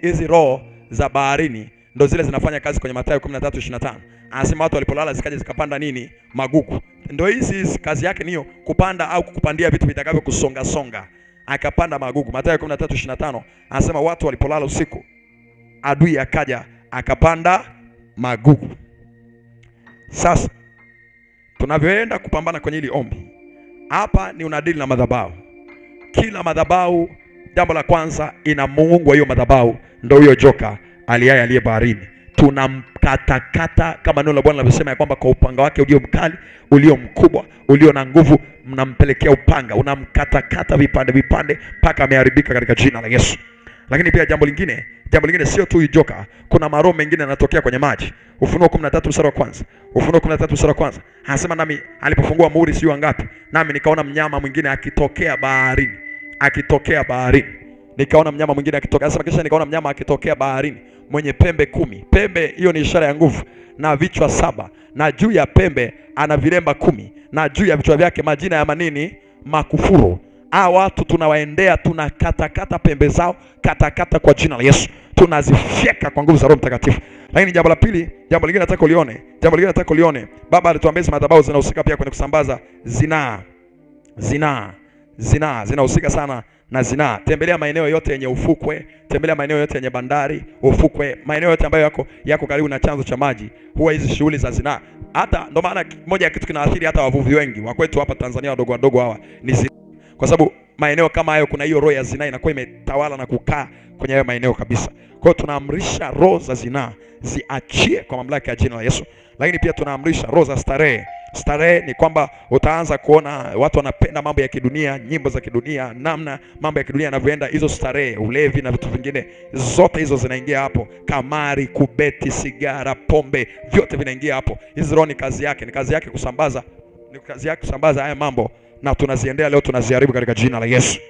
Speaker 2: Hizi roho za baharini ndo zile zinafanya kazi kwenye Mathayo 13:25. Anasema watu walipolala zikaja zikapanda nini? Magugu. Ndio hizi kazi yake niyo, kupanda au kukupandia vitu vitakavyo kusonga songa. Akapanda magugu. Mathayo 13:25 anasema watu walipolala usiku, adui akaja akapanda magugu. Sasa tunavyoenda kupambana kwenye hili ombi, hapa ni unadili na madhabahu. Kila madhabahu, jambo la kwanza, ina Mungu wa hiyo madhabahu, ndio huyo joka aliye baharini. Tunamkatakata kama neno la Bwana linavyosema ya kwamba kwa upanga wake ulio mkali, ulio mkubwa, ulio na nguvu, mnampelekea upanga, unamkatakata vipande mpaka ameharibika katika jina la Yesu. Lakini pia jambo lingine sio tu joka, kuna maroho mengine yanatokea kwenye maji. Ufunuo 13 mstari wa kwanza. Ufunuo 13 mstari wa kwanza. Anasema nami alipofungua muhuri sio wangapi, nami nikaona mnyama mwingine akitokea baharini. Nikaona mnyama mwingine akitokea. Sasa kisha nikaona mnyama akitokea baharini mwenye pembe 10. Pembe hiyo ni ishara ya nguvu, na vichwa 7, na juu ya pembe ana vilemba 10, na juu ya vichwa vyake majina ya manini makufuru. Watu tunawaendea, tunakatakata pembe zao, katakata kwa jina la Yesu. Tunazifyeka kwa nguvu za Roho Mtakatifu. Lakini jambo lingine nataka ulione. Baba alituambia hizo madhabahu zinahusika pia kwenye kusambaza zinaa. Zinahusika sana na zinaa. Tembelea maeneo yote yenye ufukwe, tembelea maeneo yote yenye bandari, ufukwe, maeneo yote ambayo yako karibu na chanzo cha maji, huwa hizi shughuli za zinaa. Hata ndo maana moja ya kitu kinaathiri hata wavuvi wengi wa kwetu hapa Tanzania wadogo hawa ni zinaa. Kwa sababu maeneo kama hayo kuna hiyo roho ya zinaa inakuwa imetawala na kukaa kwenye hayo maeneo kabisa. Kwa hiyo tunaamrisha roho za zinaa ziachie kwa mamlaka ya jina la Yesu. Lakini pia tunaamrisha roho za starehe. Starehe ni kwamba utaanza kuona watu wanapenda mambo ya kidunia, nyimbo za kidunia, namna mambo ya kidunia yanavyoenda. Hizo starehe, ulevi na vitu vingine, zote hizo zinaingia hapo. Kamari, kubeti, sigara, pombe, vyote vinaingia hapo. Hizo roho ni kazi yake kusambaza, haya mambo, na tunaziendea leo, tunaziharibu katika jina la Yesu.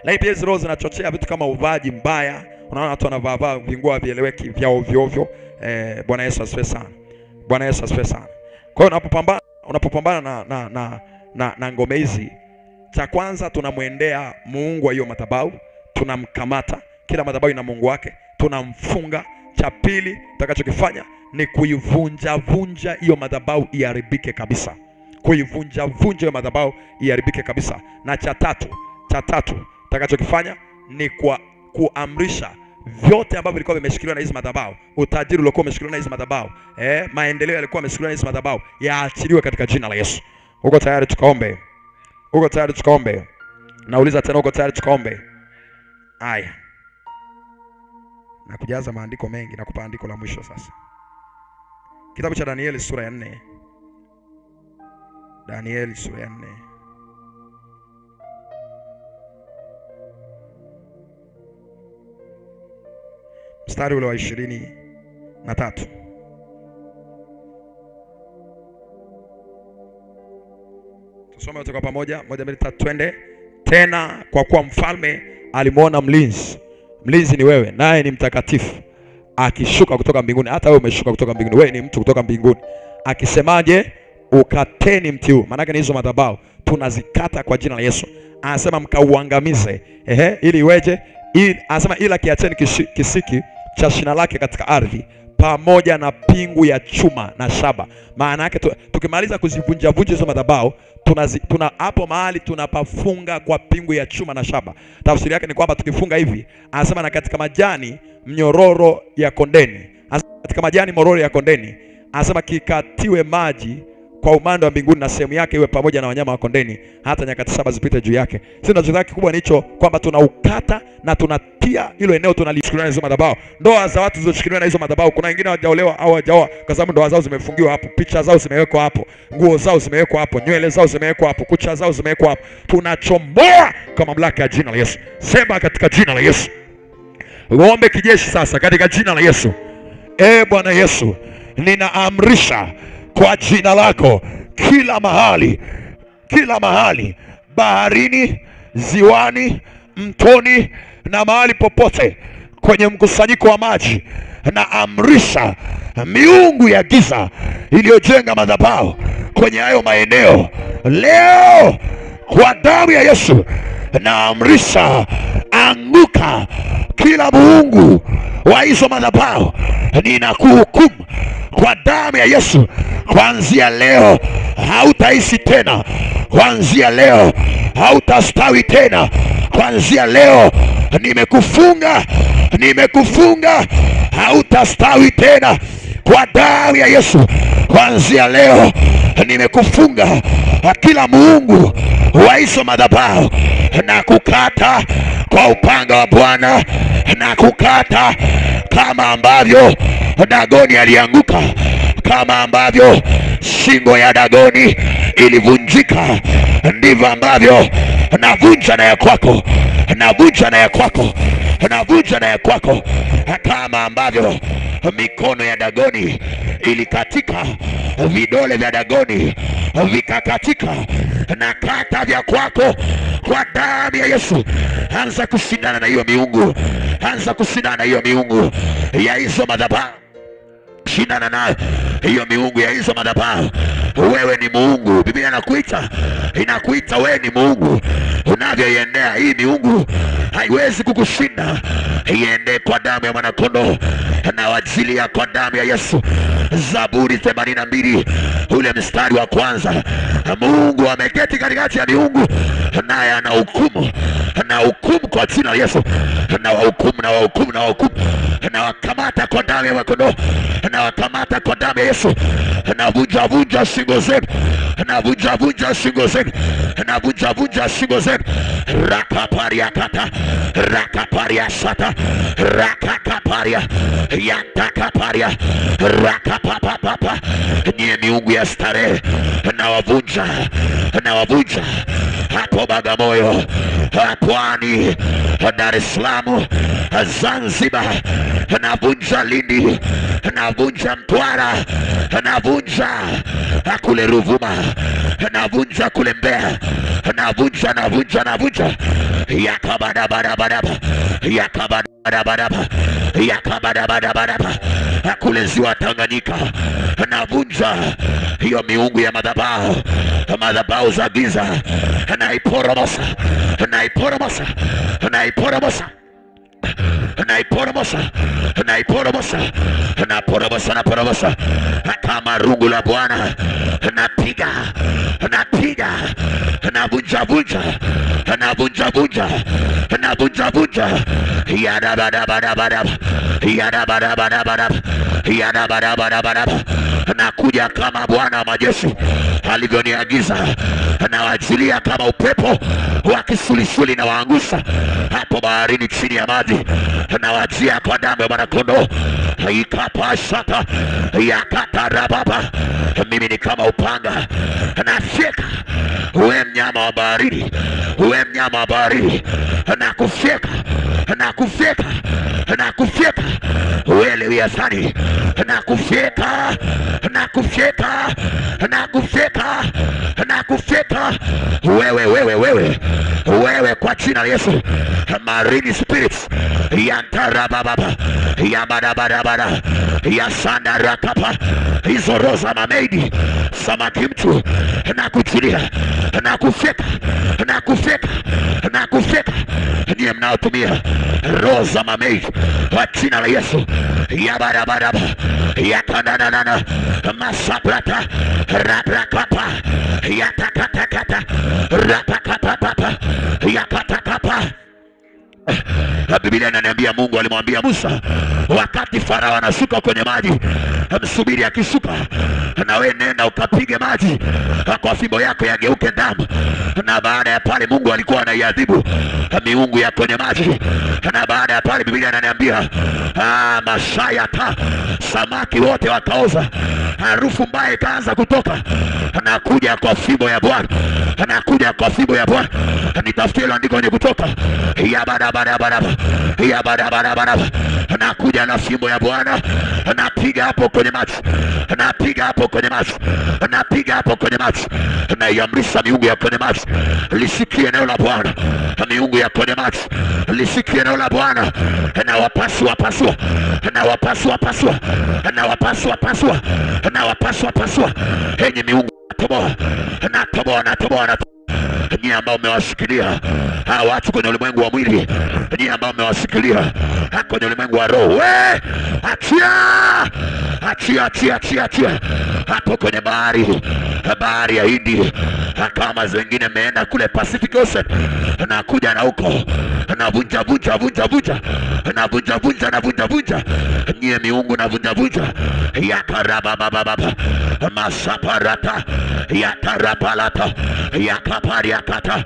Speaker 2: Lakini pia hizo roho zinachochea vitu kama uvaaji mbaya. Unaona watu wanavaa vinguo vieleweki vya ovyo. Bwana Yesu asifiwe sana. Kwa hiyo unapopambana na ngome hizi, cha kwanza tunamwendea Mungu wa hiyo madhabahu, tunamkamata. Kila madhabahu ina Mungu wake, tunamfunga. Cha pili tutakachokifanya ni kuivunja hiyo madhabahu iharibike kabisa. Hiyo madhabahu iharibike kabisa. Na cha tatu tutakachokifanya ni kuamrisha vyote ambavyo vilikuwa vimeshikiliwa na hizo madhabahu, utajiri uliokuwa umeshikiliwa na hizo madhabahu, maendeleo yalikuwa yameshikiliwa na hizo madhabahu, yaachiliwe katika jina la Yesu. Uko tayari tukaombe? Nauliza tena, uko tayari tukaombe? Haya. Na kujaza maandiko mengi na kupa andiko la mwisho sasa. Kitabu cha Danieli sura ya 4. Danieli sura ya 4. Mstari ule wa 23. Tusome wote kwa pamoja. 1 2 3 twende. Tena kwa kuwa mfalme alimuona mlinzi. Mlinzi ni wewe, naye ni mtakatifu, akishuka kutoka mbinguni. Hata wewe umeshuka kutoka mbinguni, wewe ni mtu kutoka mbinguni. Akisemaje? Ukateni mti huu. Maana ni hizo madhabahu tunazikata kwa jina la Yesu. Anasema mkauangamize. Ili iweje? Anasema ila kiacheni kisiki cha shina lake katika ardhi, pamoja na pingu ya chuma na shaba. Maana yake tukimaliza kuzivunja hizo madhabahu, tuna hapo mahali tunapafunga kwa pingu ya chuma na shaba. Tafsiri yake ni kwamba tukifunga hivi, anasema na katika majani mnyororo ya kondeni. Anasema katika majani mororo ya kondeni, anasema kikatiwe maji kwa umande wa mbinguni, na sehemu yake iwe pamoja na wanyama wa kondeni, hata nyakati 7 zipite juu yake. Sisi tunachotaka kikubwa ni hicho, kwamba tunaukata na tunatia hilo eneo, tunalishikilia na hizo madhabahu. Ndoa za watu zilizoshikiliwa na hizo madhabahu, kuna wengine hawajaolewa au hawajaoa kwa sababu ndoa zao zimefungiwa hapo, picha zao zimewekwa hapo, nguo zao zimewekwa hapo, nywele zao zimewekwa hapo, kucha zao zimewekwa hapo. Tunachomoa kwa mamlaka ya jina la Yesu. Sema katika jina la Yesu. Uombe kijeshi sasa katika jina la Yesu. Bwana Yesu, ninaamrisha kwa jina lako, kila mahali, baharini, ziwani, mtoni na mahali popote kwenye mkusanyiko wa maji, naamrisha miungu ya giza iliyojenga madhabahu kwenye hayo maeneo, leo kwa damu ya Yesu naamrisha, anguka kila muungu wa hizo madhabahu. Ninakuhukumu kwa damu ya Yesu. Kuanzia leo hautaishi tena. Kuanzia leo hautastawi tena. Kuanzia leo nimekufunga, hautastawi tena kwa damu ya Yesu. Kuanzia leo nimekufunga kila muungu wa hizo madhabahu, na kukata kwa upanga wa Bwana, na kukata kama ambavyo Dagoni alianguka, kama ambavyo shingo ya Dagoni ilivunjika, ndivyo ambavyo navunja na ya kwako, navunja na ya kwako, navunja na ya kwako. Kama ambavyo mikono ya Dagoni ilikatika, vidole vya Dagoni vikakatika, na kata vya kwako kwa damu ya Yesu. Anza kushindana na hiyo miungu, anza kushindana na hiyo miungu ya hizo madhabahu. Shindana nayo hiyo miungu ya hizo madhabahu. Wewe ni Mungu. Biblia inakuita wewe ni Mungu. Unavyoiendea hii miungu haiwezi kukushinda. Iende kwa damu ya mwanakondoo na wajilia kwa damu ya Yesu. Zaburi 82 ule mstari wa kwanza. Mungu ameketi katikati ya miungu, naye anahukumu, anahukumu kwa jina la Yesu. Na wahukumu, na wakamata kwa damu ya mwanakondoo, na wakamata kwa damu ya Yesu. Na vunja shingo zenu, na vunja shingo zenu, na vunja shingo zenu. Rakaparia kata, rakaparia sata, rakakaparia yatakaparia, rakapapapapa. Nye miungu ya starehe na wavunja hapo Bagamoyo, Pwani, Dar es Salaam, Zanzibar, navunja Lindi, navunja Mtwara, navunja kule Ruvuma, navunja kule Mbeya, navunja yakabadabadaba kule ziwa Tanganyika. Navunja hiyo miungu ya madhabahu za giza, naiporomosa kama rungu la Bwana. Napiga navunja yadabadabadaba. Nakuja kama Bwana majeshi alivyoniagiza, nawajilia kama upepo wa kisulisuli, na waangusha hapo baharini chini ya maji. Nawajia kwa damu ya mwanakondoo, ikapashata yakatarababa. Mimi ni kama upanga, nafyeka uwe mnyama wa baharini,
Speaker 3: wele wiasani, na kufyeka, na kufyeka, na kufyeka, na kufyeka wewe kwa jina la Yesu. Marine spirits yantarababa yabarabara yasandarakapa, hizo roza mameidi samaki mtu, na kuchilia, na kufyeka, na kufyeka, na kufyeka ndiye mnaotumia roza mameidi kwa jina la Yesu. Yabarabara yakanana masabrata rabrakapa yatakatakata rapakapapa yakatakapa. Biblia inaniambia Mungu alimwambia Musa wakati Farao anashuka kwenye maji, msubiri akishuka, na wewe nenda ukapige maji kwa fimbo yako yageuke damu. Na baada ya pale Mungu alikuwa anaiadhibu miungu ya kwenye maji. Na baada ya pale Biblia inaniambia mashayata, samaki wote wakaoza, harufu mbaya ikaanza kutoka. Anakuja kwa fimbo ya Bwana, anakuja kwa fimbo ya Bwana. Nitafutie andiko kwenye Kutoka anakuja na fimbo ya Bwana, anapiga hapo kwenye maji, anapiga hapo kwenye maji, anapiga hapo kwenye maji, na yamrisha miungu ya kwenye maji lisikie neno la Bwana. Miungu ya kwenye maji lisikie neno la Bwana, na wapasua pasua, na wapasua pasua, na wapasua pasua, na wapasua pasua. Enyi miungu natoboa, natoboa, natoboa. Nyinyi ambao mmewashikilia hawa watu kwenye ulimwengu wa mwili, nyinyi ambao mmewashikilia kwenye ulimwengu wa roho, achia, achia, achia, achia, achia hapo kwenye bahari ya Hindi. Kama zingine meenda kule Pacific Ocean, na kuja na huko na vunja vunja vunja vunja, na vunja vunja na vunja vunja, nyie miungu na vunja vunja. Yakarabababa masaparata yakarapalata yakapariakata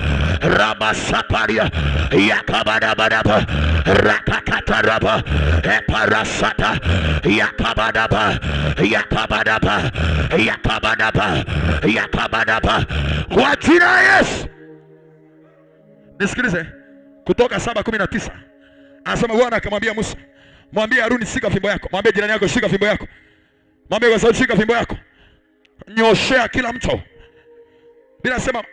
Speaker 3: ramasaparia yakabadabadaba rakakataraba eparasata yakabadaba yakabadaba yakabadaba yakabadaba kwa jina la Yesu. Nisikilize, Kutoka 7:19 anasema Bwana akamwambia Musa, mwambie Haruni shika fimbo yako. Mwambie jirani yako shika fimbo yako. Mwambie kwa sauti shika fimbo yako. Nyoshea kila mto. Bila sema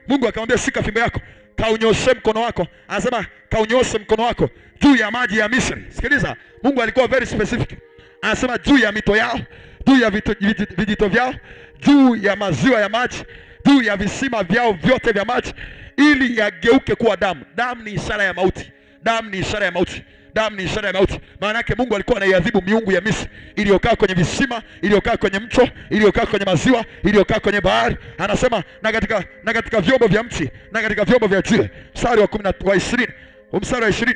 Speaker 3: Mungu akamwambia shika fimbo yako, kaunyoshe mkono wako. Anasema kaunyoshe mkono wako juu ya maji ya Misri. Sikiliza, Mungu alikuwa very specific. Anasema juu ya mito yao, juu ya vijito vyao, juu ya maziwa ya maji, juu ya visima vyao vyote vya maji, ili yageuke kuwa damu. Damu ni ishara ya mauti. Damu ni ishara ya mauti. Damu ni ishara ya mauti. Maana yake Mungu alikuwa anaiadhibu miungu ya Misri iliyokaa kwenye visima, iliyokaa kwenye mto, iliyokaa kwenye maziwa, iliyokaa kwenye bahari. Anasema na katika vyombo vya mti, na katika vyombo vya jiwe. Mstari wa 20, mstari wa 20.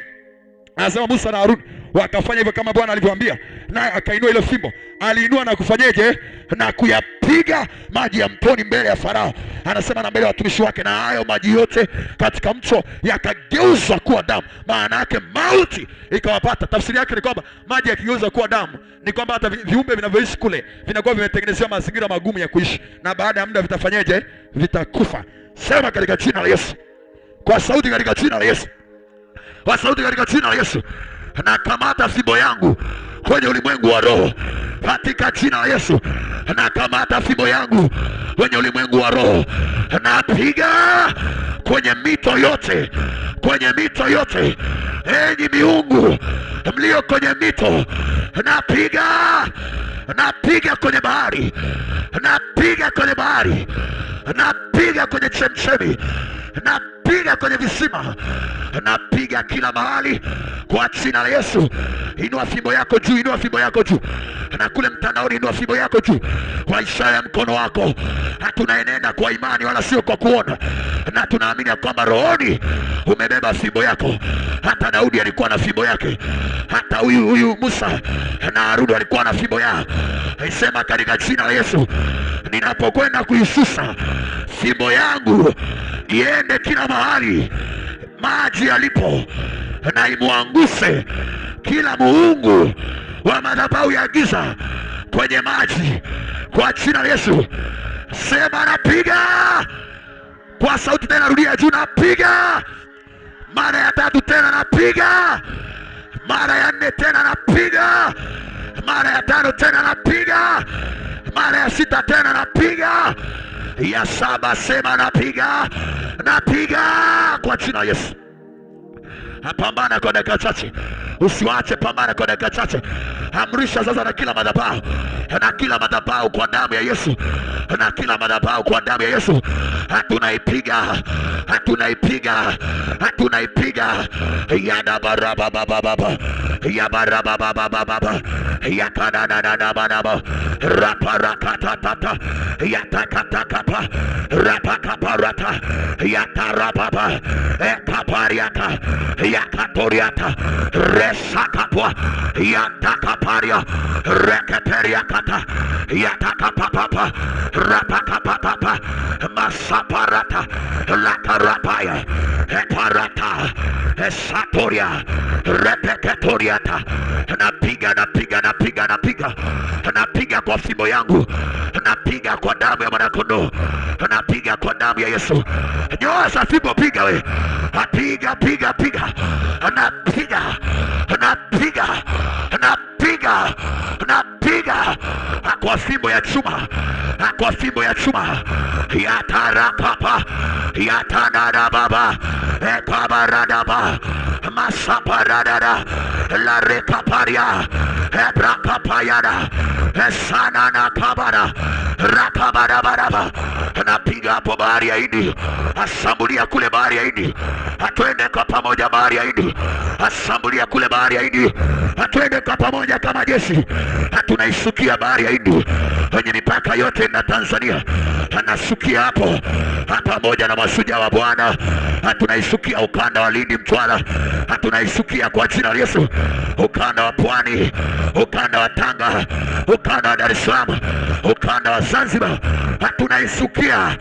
Speaker 3: Anasema Musa na Haruni wakafanya hivyo kama Bwana alivyowaambia, naye akainua ile fimbo. Aliinua na kufanyeje? Na kuyapiga maji ya mtoni mbele ya Farao. Anasema na mbele ya watumishi wake, na hayo maji yote katika mto yakageuzwa kuwa damu. Maana yake mauti ikawapata. Tafsiri yake ni kwamba maji yakigeuza kuwa damu ni kwamba hata viumbe vinavyoishi kule vinakuwa vimetengenezewa mazingira magumu ya kuishi, na baada ya muda vitafanyeje? Vitakufa. Sema katika jina la Yesu, kwa sauti katika jina la Yesu, kwa sauti katika jina la Yesu, na kamata fimbo yangu kwenye ulimwengu wa roho katika jina la Yesu. Na kamata fimbo yangu kwenye ulimwengu wa roho, napiga kwenye mito yote, kwenye mito yote. Enyi miungu mlio kwenye mito, napiga, napiga kwenye bahari, napiga kwenye bahari, napiga kwenye chemchemi, napiga kwenye visima, napiga kila mahali kwa jina la Yesu. Inua fimbo yako juu, inua fimbo yako juu. Na kule mtandaoni inua fimbo yako juu kwa ishara ya mkono wako. Tunaenenda kwa imani wala sio kwa kuona, na tunaamini kwamba rohoni umebeba fimbo yako. Hata Daudi alikuwa na fimbo yake, hata huyu Musa na Haruni walikuwa na fimbo yao. Sema katika jina la Yesu, ninapokwenda kuishusha fimbo yangu iende kila mahali maji yalipo, na imwanguse kila muungu wa madhabahu ya giza kwenye maji kwa jina la Yesu. Sema napiga kwa sauti tena, rudia juu, napiga mara ya tatu tena, napiga mara ya 4 tena napiga, mara ya 5 tena napiga, mara ya 6 tena napiga, ya 7 sema napiga, napiga kwa jina la Yesu. Pambana kwa dakika chache, usiwache, pambana kwa dakika chache. Amrisha sasa na kila madhabahu, na kila madhabahu kwa damu ya Yesu, na kila madhabahu kwa damu ya Yesu. Hatunaipiga, hatunaipiga, hatunaipiga. Ya baraba baba baba, ya baraba baba baba, ya kanana na baba, rapa rakata tata, ya takata kapa, rapa kaparata, ya tarababa, ekapariata, yakatoriata, resakapwa, yatakaparia, rekeperiakata, yatakapapapa, rapakapapapa, masaparata, lakarapaya, eparata, esatoria, repeketoriata. Napiga, napiga, napiga, napiga, napiga kwa fimbo yangu, napiga kwa damu ya mwanakondoo, napiga kwa damu ya Yesu. Nyoosha fimbo, piga we, piga, piga, piga, napiga, napiga, napiga, napiga kwa fimbo ya chuma, kwa fimbo ya chuma. Yatarakapa, yatanada baba, ekabaradaba, masaparadada, la rekaparia, ebrakapayada, esanana kabara, rakabarabara. Napiga hapo bahari ya Hindi, asambulia kule bahari ya Hindi, atwende kwa pamoja bahari ya Hindi, asambulia kule bahari ya Hindi, atwende kwa pamoja kama jeshi. Tunaisukia bahari ya Hindi kwenye mipaka yote na Tanzania, anasukia hapo pamoja na mashujaa wa Bwana. Tunaisukia ukanda wa Lindi, Mtwara, tunaisukia kwa jina la Yesu, ukanda wa Pwani, ukanda wa Tanga, ukanda wa Dar es Salaam, ukanda wa Zanzibar, tunaisukia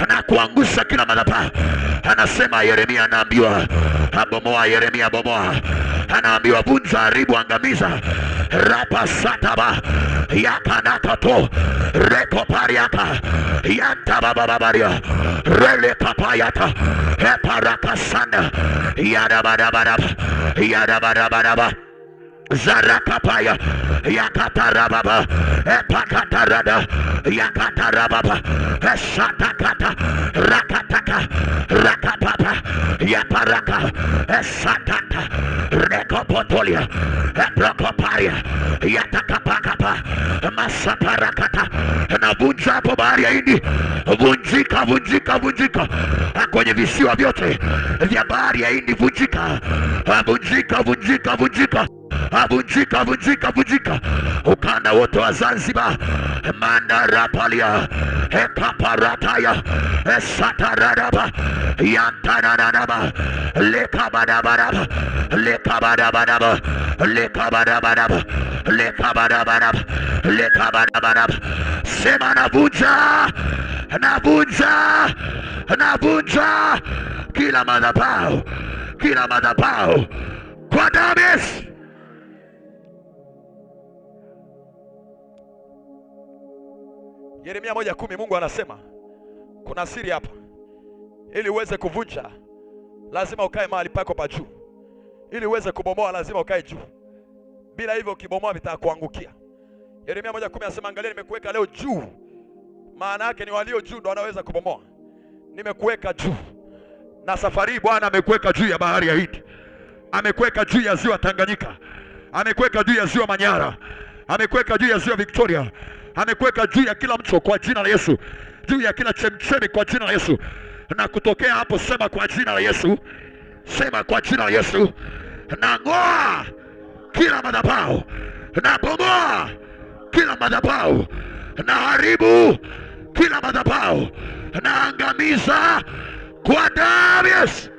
Speaker 3: na kuangusha kila madhabahu. Anasema Yeremia, anaambiwa bomoa, Yeremia bomoa, anaambiwa vunja, haribu, angamiza. Rapa sataba yakanakato rekopariaka yantabababaria rele kapayata eparakasanda yadabadabadaba yadabadabadaba zarakapaya yakatarababa epakatarada yakatarababa esatakata rakataka rakapapa yaparaka esatata rekopotolia eprokoparia yatakapakapa masaparakata. Navunja hapo bahari ya Hindi, vunjika, vunjika, vunjika kwenye visiwa vyote vya bahari ya Hindi, vunjika, vunjika, vunjika, vunjika, vunjika, vunjika, vunjika. Ukanda wote wa Zanzibar, mandarapalia ekaparataya esataradaba yantananaba lekabadabadaba lekabadabadaba lekabadabadaba lekabadabadaba lekabadabadaba. Sema navunja, navunja, navunja kila madhabahu, kila madhabahu kwa damu ya Yesu. Yeremia 1:10, Mungu anasema kuna siri hapa. Ili uweze kuvunja lazima ukae mahali pako pa juu. Ili uweze kubomoa lazima ukae juu. Bila hivyo ukibomoa vitakuangukia. Yeremia 1:10 anasema angalia, nimekuweka leo juu. Maana yake ni walio juu ndio wanaweza kubomoa. Nimekuweka juu. Na safari hii Bwana amekuweka juu ya bahari ya Hindi. Amekuweka juu ya ziwa Tanganyika. Amekuweka juu ya ziwa Manyara. Amekuweka juu ya ziwa Victoria. Amekuweka juu ya kila mto kwa jina la Yesu. Juu ya kila chemchemi kwa jina la Yesu. Na kutokea hapo sema kwa jina la Yesu. Sema kwa jina la Yesu. Na ngoa kila madhabahu. Na bomoa kila madhabahu. Na haribu kila madhabahu. Na angamiza kwa damu ya Yesu.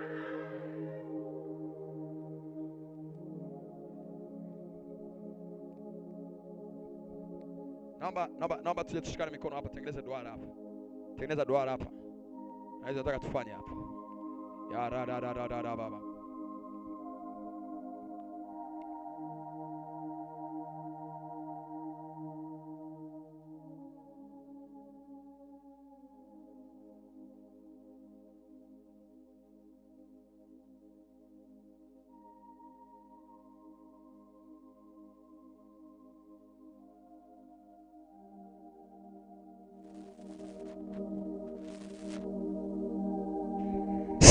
Speaker 3: Naomba tuje tushikane mikono hapa, tengeneza duara hapa. Tengeneza duara hapa. Naweza nataka tufanye hapa. Ya ra ra ra ra ra baba.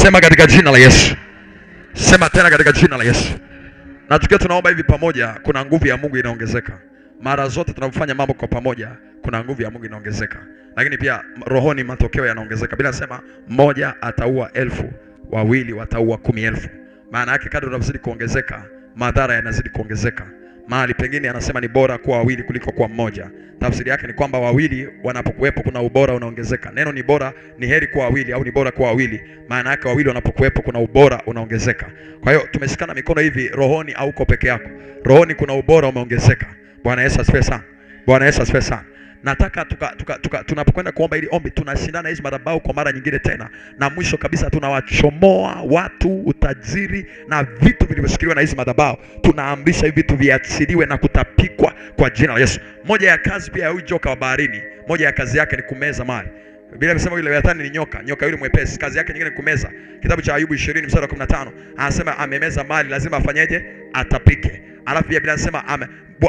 Speaker 3: Sema katika jina la Yesu. Sema tena katika jina la Yesu. Na tukiwa tunaomba hivi pamoja, kuna nguvu ya Mungu inaongezeka. Mara zote tunapofanya mambo kwa pamoja, kuna nguvu ya Mungu inaongezeka. Lakini pia rohoni matokeo yanaongezeka. Bila sema mmoja ataua 1000, wawili wataua 10,000. Maana yake kadri unavyozidi kuongezeka, madhara yanazidi kuongezeka. Mahali pengine anasema ni bora kuwa wawili kuliko kuwa mmoja. Tafsiri yake ni kwamba wawili wanapokuwepo kuna ubora unaongezeka. Neno ni bora, ni heri kuwa wawili au ni bora kuwa wawili. Maana yake wawili wanapokuwepo kuna ubora unaongezeka. Kwa hiyo tumeshikana mikono hivi, rohoni au uko peke yako. Rohoni kuna ubora umeongezeka. Bwana Yesu asifiwe sana. Bwana Yesu asifiwe sana. Nataka tunapokwenda kuomba ili ombi tunashindana hizi madhabahu kwa mara nyingine tena, na mwisho kabisa tunawachomoa watu, utajiri na vitu vilivyoshikiliwa na hizi madhabahu. Tunaamrisha hivi vitu viachiliwe na kutapikwa kwa jina la Yesu. Moja ya kazi pia ya huyu joka wa baharini, moja ya kazi yake ni kumeza mali. Biblia inasema yule Leviathani ni nyoka yule mwepesi, kazi yake nyingine ni kumeza. Kitabu cha Ayubu 20 mstari wa 15 anasema amemeza mali, lazima afanyeje? Atapike. Alafu pia Biblia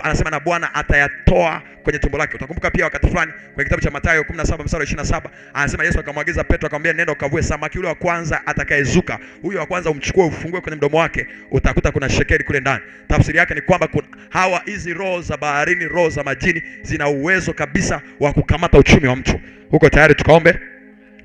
Speaker 3: anasema na Bwana atayatoa kwenye tumbo lake. Utakumbuka pia wakati fulani kwenye kitabu cha Mathayo 17 mstari wa 27 anasema Yesu akamwagiza Petro akamwambia, nenda ukavue samaki yule wa kwanza atakayezuka. Huyo wa kwanza umchukue ufungue kwenye mdomo wake, utakuta kuna shekeli kule ndani. Tafsiri yake ni kwamba hizi roho za baharini, roho za majini zina uwezo kabisa wa kukamata uchumi wa mtu. Uko tayari tukaombe?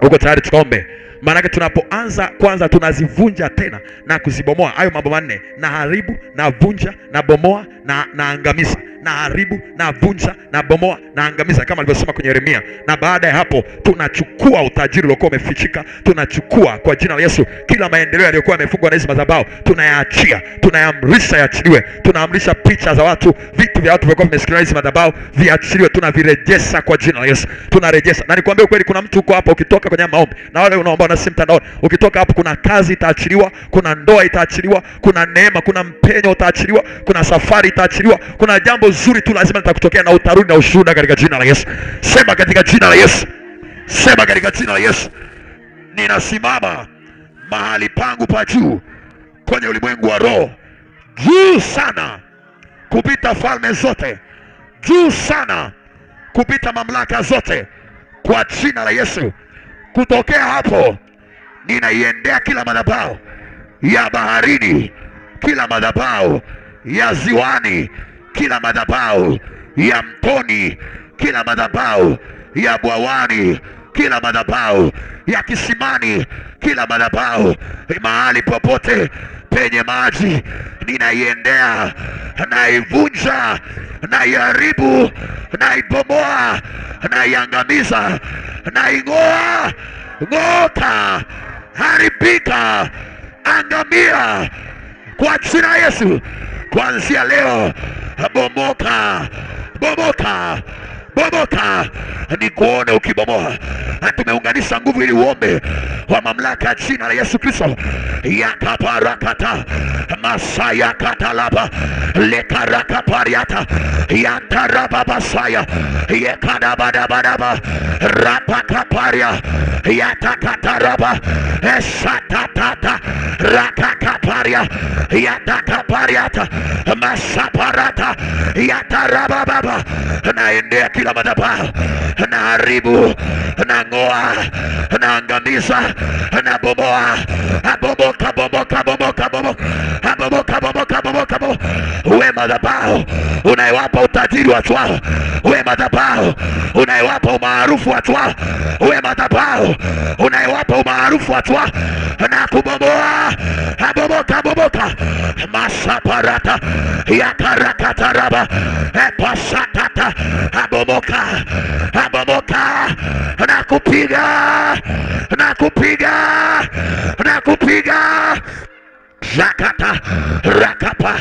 Speaker 3: Uko tayari tukaombe? Maana tunapoanza kwanza tunazivunja tena na kuzibomoa hayo mambo manne: na haribu, na vunja, na bomoa, na angamiza. Na haribu, na vunja, na bomoa, na angamiza, kama alivyosema kwenye Yeremia. Na baada ya hapo tunachukua utajiri uliokuwa umefichika, tunachukua kwa jina la Yesu. Kila maendeleo yaliyokuwa yamefungwa na hizi madhabahu tunayaachia, tunayaamrisha yaachiliwe. Tunaamrisha picha za watu, vitu vya watu vilikuwa vimeshikiliwa na hizi madhabahu viachiliwe, tunavirejesha kwa jina la Yesu. Tunarejesha. Na nikwambie ukweli, kuna mtu uko hapa ukitoka kwenye maombi, na wale unaomba na simu mtandaoni, ukitoka hapo kuna kazi itaachiliwa, kuna ndoa itaachiliwa, kuna neema, kuna mpenyo utaachiliwa, kuna safari itaachiliwa, kuna jambo zuri tu lazima litakutokea na utarudi na ushuhuda katika jina la Yesu. Sema katika jina la Yesu. Sema katika jina la Yesu. Ninasimama mahali pangu pa juu kwenye ulimwengu wa roho, juu sana kupita falme zote, juu sana kupita mamlaka zote, kwa jina la Yesu. Kutokea hapo ninaiendea kila madhabahu ya baharini, kila madhabahu ya ziwani, kila madhabahu ya mtoni, kila madhabahu ya bwawani, kila madhabahu ya kisimani, kila madhabahu mahali popote penye maji ninaiendea, naivunja, naiharibu, naibomoa, naiangamiza, naing'oa. Ng'oka, haribika, angamia kwa jina la Yesu. Kuanzia leo bomoka, bomoka, bomoka, ni kuone ukibomoa. Tumeunganisha nguvu ili uombe kwa mamlaka ya jina la Yesu Kristo. Yakaparakata masaya katalaba lekaraka pariata yataraba basaya yakadabadabadaba rapakaparia yatakataraba eshatatata rakakaparia yatakapariata masaparata yataraba baba. Naendea kila madhabahu, na haribu, na ng'oa, na angamiza, na bomoa. Bomoka, bomoka, bomoka, bomoka, bomoka, bomoka, bomoka, bomoka. Uwe madhabahu unayewapa utajiri watu wao, uwe madhabahu unayewapa umaarufu watu wao, uwe madhabahu unayewapa umaarufu watu wao, na kubomoa. Bomoka, bomoka, masaparata yakarakataraba epasatata. Abomoka, abomoka, nakupiga, nakupiga, nakupiga. Zakata, rakapa,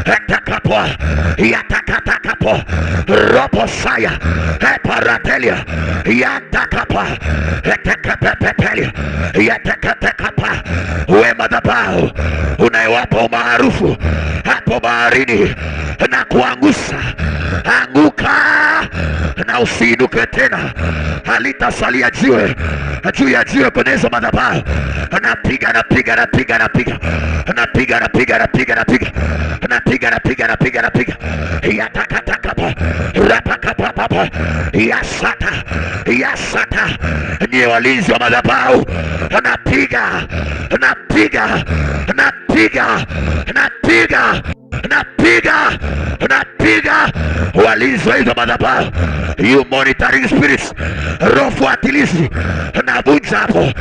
Speaker 3: etakapwa, yatakatakapo, roposaya, eparatelia, yatakapa, etakapepepelia, yatakatekapa. Uwe madhabahu unayewapa umaarufu hapo baharini na kuangusha. Anguka, na usiinuke tena. Halitasalia jiwe juu ya jiwe kwenye hizo madhabahu. Napiga napiga napiga napiga napiga napiga napiga napiga napiga napiga napiga napiga yatakataka rapakapapa yasata yasata. Ni walinzi wa madhabahu. Napiga napiga napiga napiga napiga napiga walinzi wa hizo madhabahu. You monitoring spirits, roho fuatilizi, navunja hapo.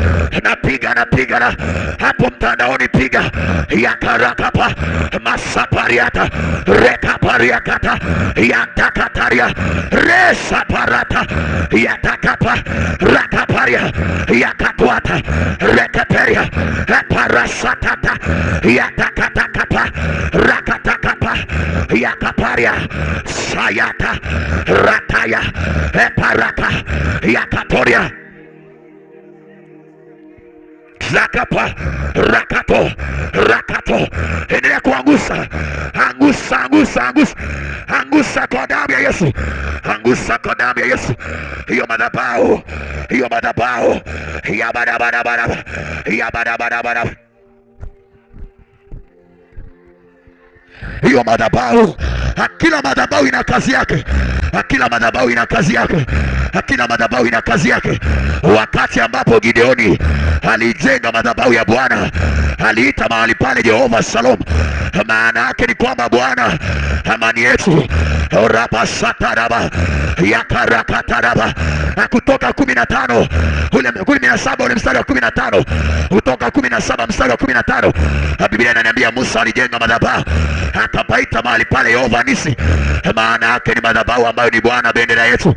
Speaker 3: Napiga napiga na hapo mtandaoni. Piga yakarakapa masapariata rekapariakata yatakataria resaparata yatakapa rakaparia yakatwata rekeperia parasatata yatakatakapa rakatakapa yakaparia sayata rataya eparaka yakatoria zakapa rakato rakato. Endelea kuangusa, angusa angusa angusa angusa kwa damu ya Yesu, angusa kwa damu ya Yesu. Hiyo madhabahu, hiyo madhabahu ya barabara ya barabara, hiyo madhabahu. Kila madhabahu ina kazi yake, kila madhabahu ina kazi yake, kila madhabahu ina kazi yake. Wakati ambapo Gideoni alijenga madhabahu ya Bwana, aliita mahali pale Jehova Shalom. Maana yake ni kwamba Bwana amani yetu. Raba sataraba yakarakataraba. Kutoka 15 ule 17 ule mstari wa 15, kutoka 17 mstari wa 15, Biblia inaniambia Musa alijenga madhabahu akapaita mahali pale Yehova Nisi. Maana yake ni madhabahu ambayo ni Bwana bendera yetu.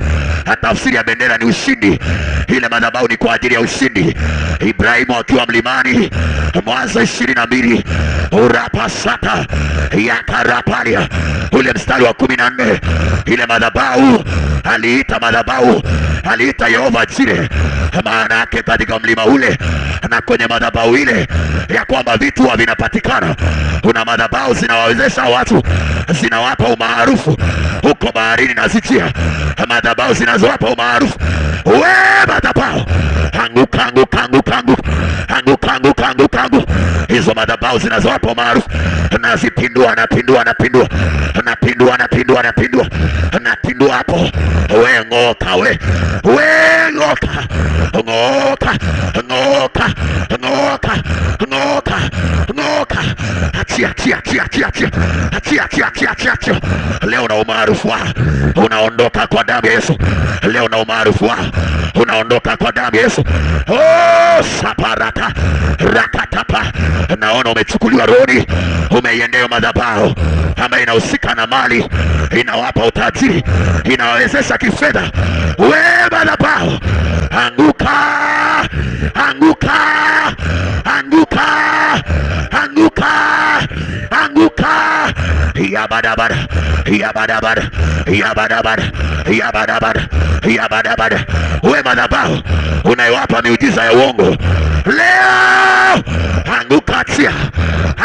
Speaker 3: Tafsiri ya bendera ni ushindi. Ile madhabahu ni kwa ajili ya ushindi. Ibrahimu akiwa mlimani, Mwanzo 22 urapa sata yakarapalia ule mstari wa 14, ile madhabahu aliita madhabahu, aliita Yehova Jire. Maana yake katika mlima ule na kwenye madhabahu ile ya kwamba vitu vinapatikana. Kuna madhabahu zinawawezesha watu, zinawapa umaarufu huko baharini na zijia, madhabahu zinazowapa umaarufu. We madhabahu anguka anguka anguka anguka anguka anguka anguka. Hizo madhabahu zinazowapa umaarufu nazipindua napindua napindua napindua napindua napindua napindua hapo. We ngoka, we ngoka ngoka ngoka ngoka ngoka ngoka. Achia achia achia achia achia achia achia achia achia. Leo na umaarufu unaondoka kwa damu ya Yesu. Leo na umaarufu unaondoka kwa damu ya Yesu. Oh saparata rakatapa. Naona umechukuliwa rohoni, umeiendea madhabahu ambayo inahusika na mali, inawapa utajiri, inawezesha kifedha. We madhabahu anguka anguka anguka anguka anguka. Ya barabara ya barabara ya barabara ya barabara ya barabara. We madhabahu unaiwapa miujiza ya uongo, leo anguka. Achia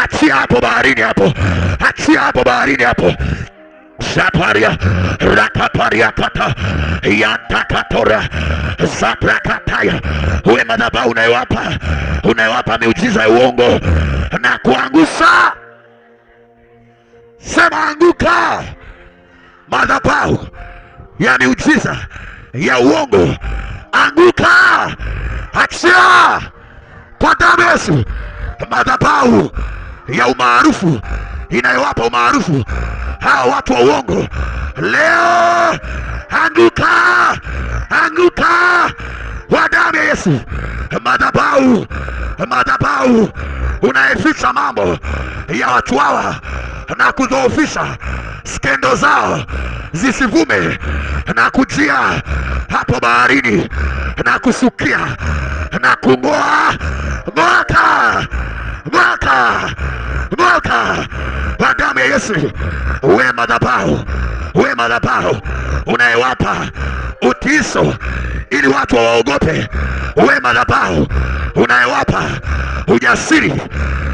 Speaker 3: achia hapo baharini hapo, achia hapo baharini hapo. Zaparia rakaparia kata yantakatora zaprakataya. We madhabahu unaiwapa miujiza ya uongo na kuangusha. Sema anguka. Madhabahu ya miujiza ya uongo anguka. Achia kwa damu ya Yesu. Madhabahu ya umaarufu inayowapa umaarufu hawa watu wa uongo, leo anguka anguka kwa damu ya Yesu. Madhabahu unayeficha mambo ya watu hawa na kudhoofisha skendo zao zisivume, na kujia hapo baharini na kusukia na kungoa mwaka mwaka mwaka kwa damu ya Yesu. We madhabahu unayewapa utiiso ili watu waogope. We madhabahu unayewapa ujasiri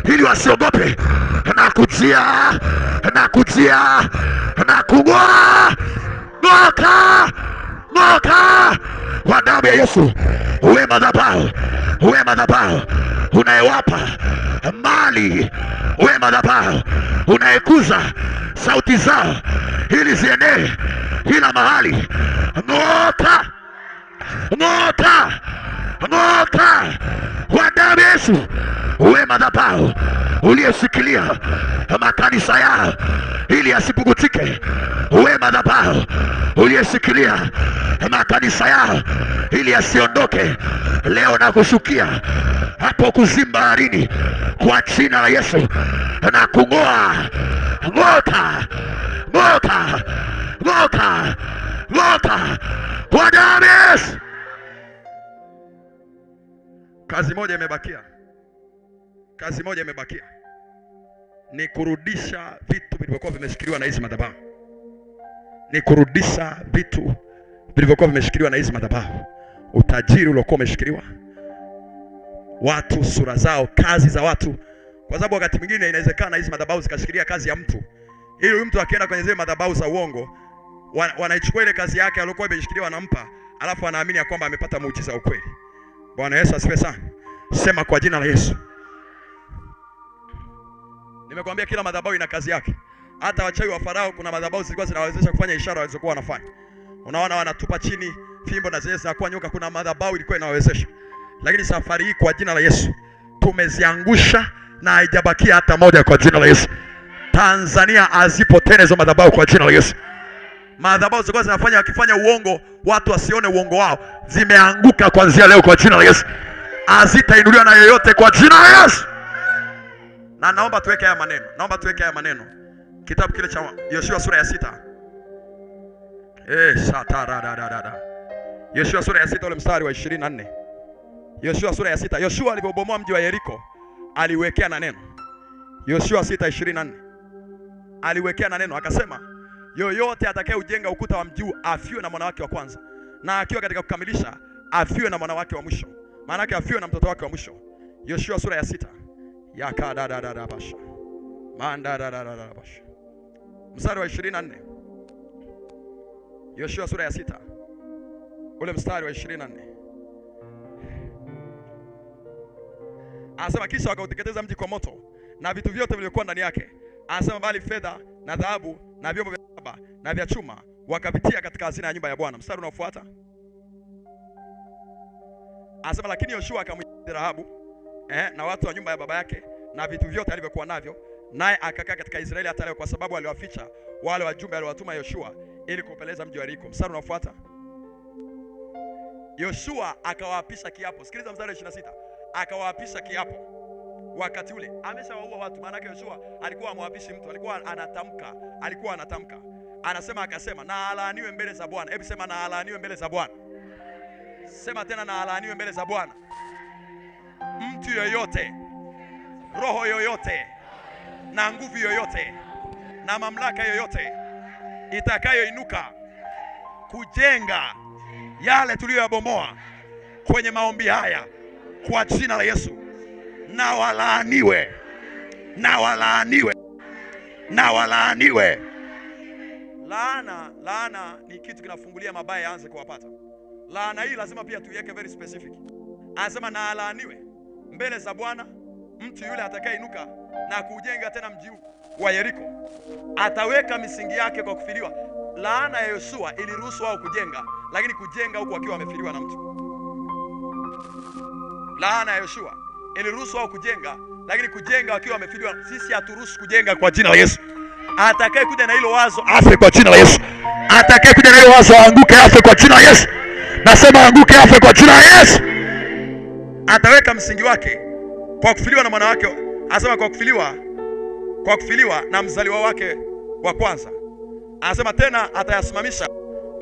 Speaker 3: ili wasiogope, na kujia na kungoa mwaka Ng'oka kwa damu ya Yesu. Uwe madhabahu, uwe madhabahu unayewapa mali, uwe madhabahu unayekuza sauti zao ili zienee kila mahali. Ng'oka, ng'oka, ng'oka kwa damu ya Yesu. Uwe madhabahu uliyeshikilia makanisa yao ili yasipugutike. Uwe madhabahu uliyeshikilia makanisa yao ili yasiondoke. Leo na kushukia hapo kuzimu baharini kwa jina la Yesu na kung'oa. Ng'oka, ng'oka, ng'oka, ng'oka kwa damu ya Yesu. Kazi moja imebakia. Kazi moja imebakia. Ni kurudisha vitu vilivyokuwa vimeshikiliwa na hizi madhabahu. Ni kurudisha vitu vilivyokuwa vimeshikiliwa na hizi madhabahu. Utajiri uliokuwa umeshikiliwa, watu, sura zao, kazi za watu. Kwa sababu wakati mwingine inawezekana hizi madhabahu zikashikilia kazi ya mtu. Ili huyu mtu akienda kwenye zile madhabahu za uongo, wanaichukua ile kazi yake aliyokuwa imeshikiliwa nampa, alafu anaamini ya kwamba amepata muujiza wa ukweli. Bwana Yesu asifiwe sana. Sema kwa jina la Yesu. Nimekwambia kila madhabahu ina kazi yake. Hata wachawi wa Farao kuna madhabahu zilikuwa zinawezesha kufanya ishara walizokuwa wanafanya. Unaona wanatupa chini fimbo na zile zinakuwa nyoka, kuna madhabahu ilikuwa inawezesha. Lakini safari hii kwa jina la Yesu tumeziangusha na haijabakia hata moja kwa jina la Yesu. Tanzania hazipo tena hizo madhabahu kwa jina la Yesu. Madhabahu zilikuwa zinafanya wakifanya uongo watu wasione uongo wao, zimeanguka kuanzia leo kwa jina la Yesu. Hazitainuliwa na yeyote kwa jina la Yesu. Na naomba tuweke haya maneno. Naomba tuweke haya maneno. Kitabu kile cha Yoshua sura ya 6. Yoshua sura ya 6 ule mstari wa 24. Yoshua sura ya 6. Yoshua alipobomoa mji wa Yeriko aliwekea na neno. Yoshua 6:24. Aliwekea na neno akasema, yoyote atakaye ujenga ukuta wa mji afiwe na mwanawake wa kwanza, na akiwa katika kukamilisha afiwe na mwanawake wa mwisho. Maana yake afiwe na mtoto wake wa mwisho. Yoshua sura ya 6. Yakadadadadabasha. Mandadadadabasha. Mstari wa 24. Yoshua sura ya 6. Ule mstari wa 24. Anasema kisha wakauteketeza mji kwa moto na vitu vyote vilivyokuwa ndani yake. Anasema bali fedha na dhahabu na vyombo vya shaba na vya chuma wakavitia katika hazina ya nyumba ya Bwana. Mstari unaofuata. Anasema lakini Yoshua akamwita Rahabu na watu wa nyumba ya baba yake na vitu vyote alivyokuwa navyo, naye akakaa katika Israeli hata leo, kwa sababu aliwaficha wale wajumbe aliowatuma Yoshua ili kupeleza mji wa Yeriko. Mstari unaofuata. Yoshua akawaapisha kiapo. Sikiliza mstari wa 26. Akawaapisha kiapo. Wakati ule ameshawaua watu. Maana yake Yoshua alikuwa amwapishi mtu, alikuwa anatamka. Anasema akasema na alaaniwe mbele za Bwana. Hebu sema na alaaniwe mbele za Bwana. Sema tena na alaaniwe mbele za Bwana. Mtu yoyote, roho yoyote, na nguvu yoyote, na mamlaka yoyote itakayoinuka kujenga yale tuliyoyabomoa kwenye maombi haya kwa jina la Yesu, na walaaniwe, na walaaniwe, na walaaniwe. Laana ni kitu kinafungulia mabaya yaanze kuwapata. Laana hii lazima pia tuiweke very specific. Anasema na alaaniwe mbele za Bwana mtu yule atakayeinuka na kujenga tena mji wa Yeriko. Ataweka misingi yake kwa kufiliwa. Laana ya Yoshua iliruhusu wao kujenga, lakini kujenga huku wakiwa wamefiliwa na mtu. Laana ya Yoshua iliruhusu wao kujenga, lakini kujenga wakiwa wamefiliwa. Sisi haturuhusu kujenga kwa jina la Yesu. Atakaye kuja na hilo wazo afe kwa jina la Yesu. Atakaye kuja na hilo wazo anguke afe kwa jina la Yesu. Nasema anguke afe kwa jina la Yesu. Ataweka msingi wake kwa kufiliwa na mwanawake. Anasema kwa kufiliwa na mzaliwa wake wa kwanza. Anasema tena atayasimamisha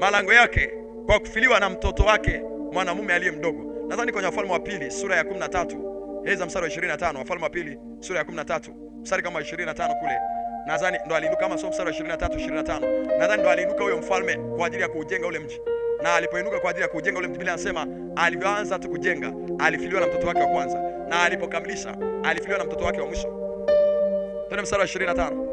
Speaker 3: malango yake kwa kufiliwa na mtoto wake mwanamume aliye mdogo. Nadhani kwenye Wafalme wa pili sura ya 13, heza mstari wa 25, Wafalme wa pili sura ya 13, mstari kama 25 kule. Nadhani ndo aliinuka kama sio mstari wa 23, 25. Nadhani ndo aliinuka huyo mfalme kwa ajili ya kujenga ule mji. Na alipoinuka kwa ajili ya kujenga ule mji, Biblia inasema alivyoanza tu kujenga, alifiliwa na mtoto wake wa kwanza, na alipokamilisha, alifiliwa na mtoto wake wa mwisho. Tena mstari wa 25.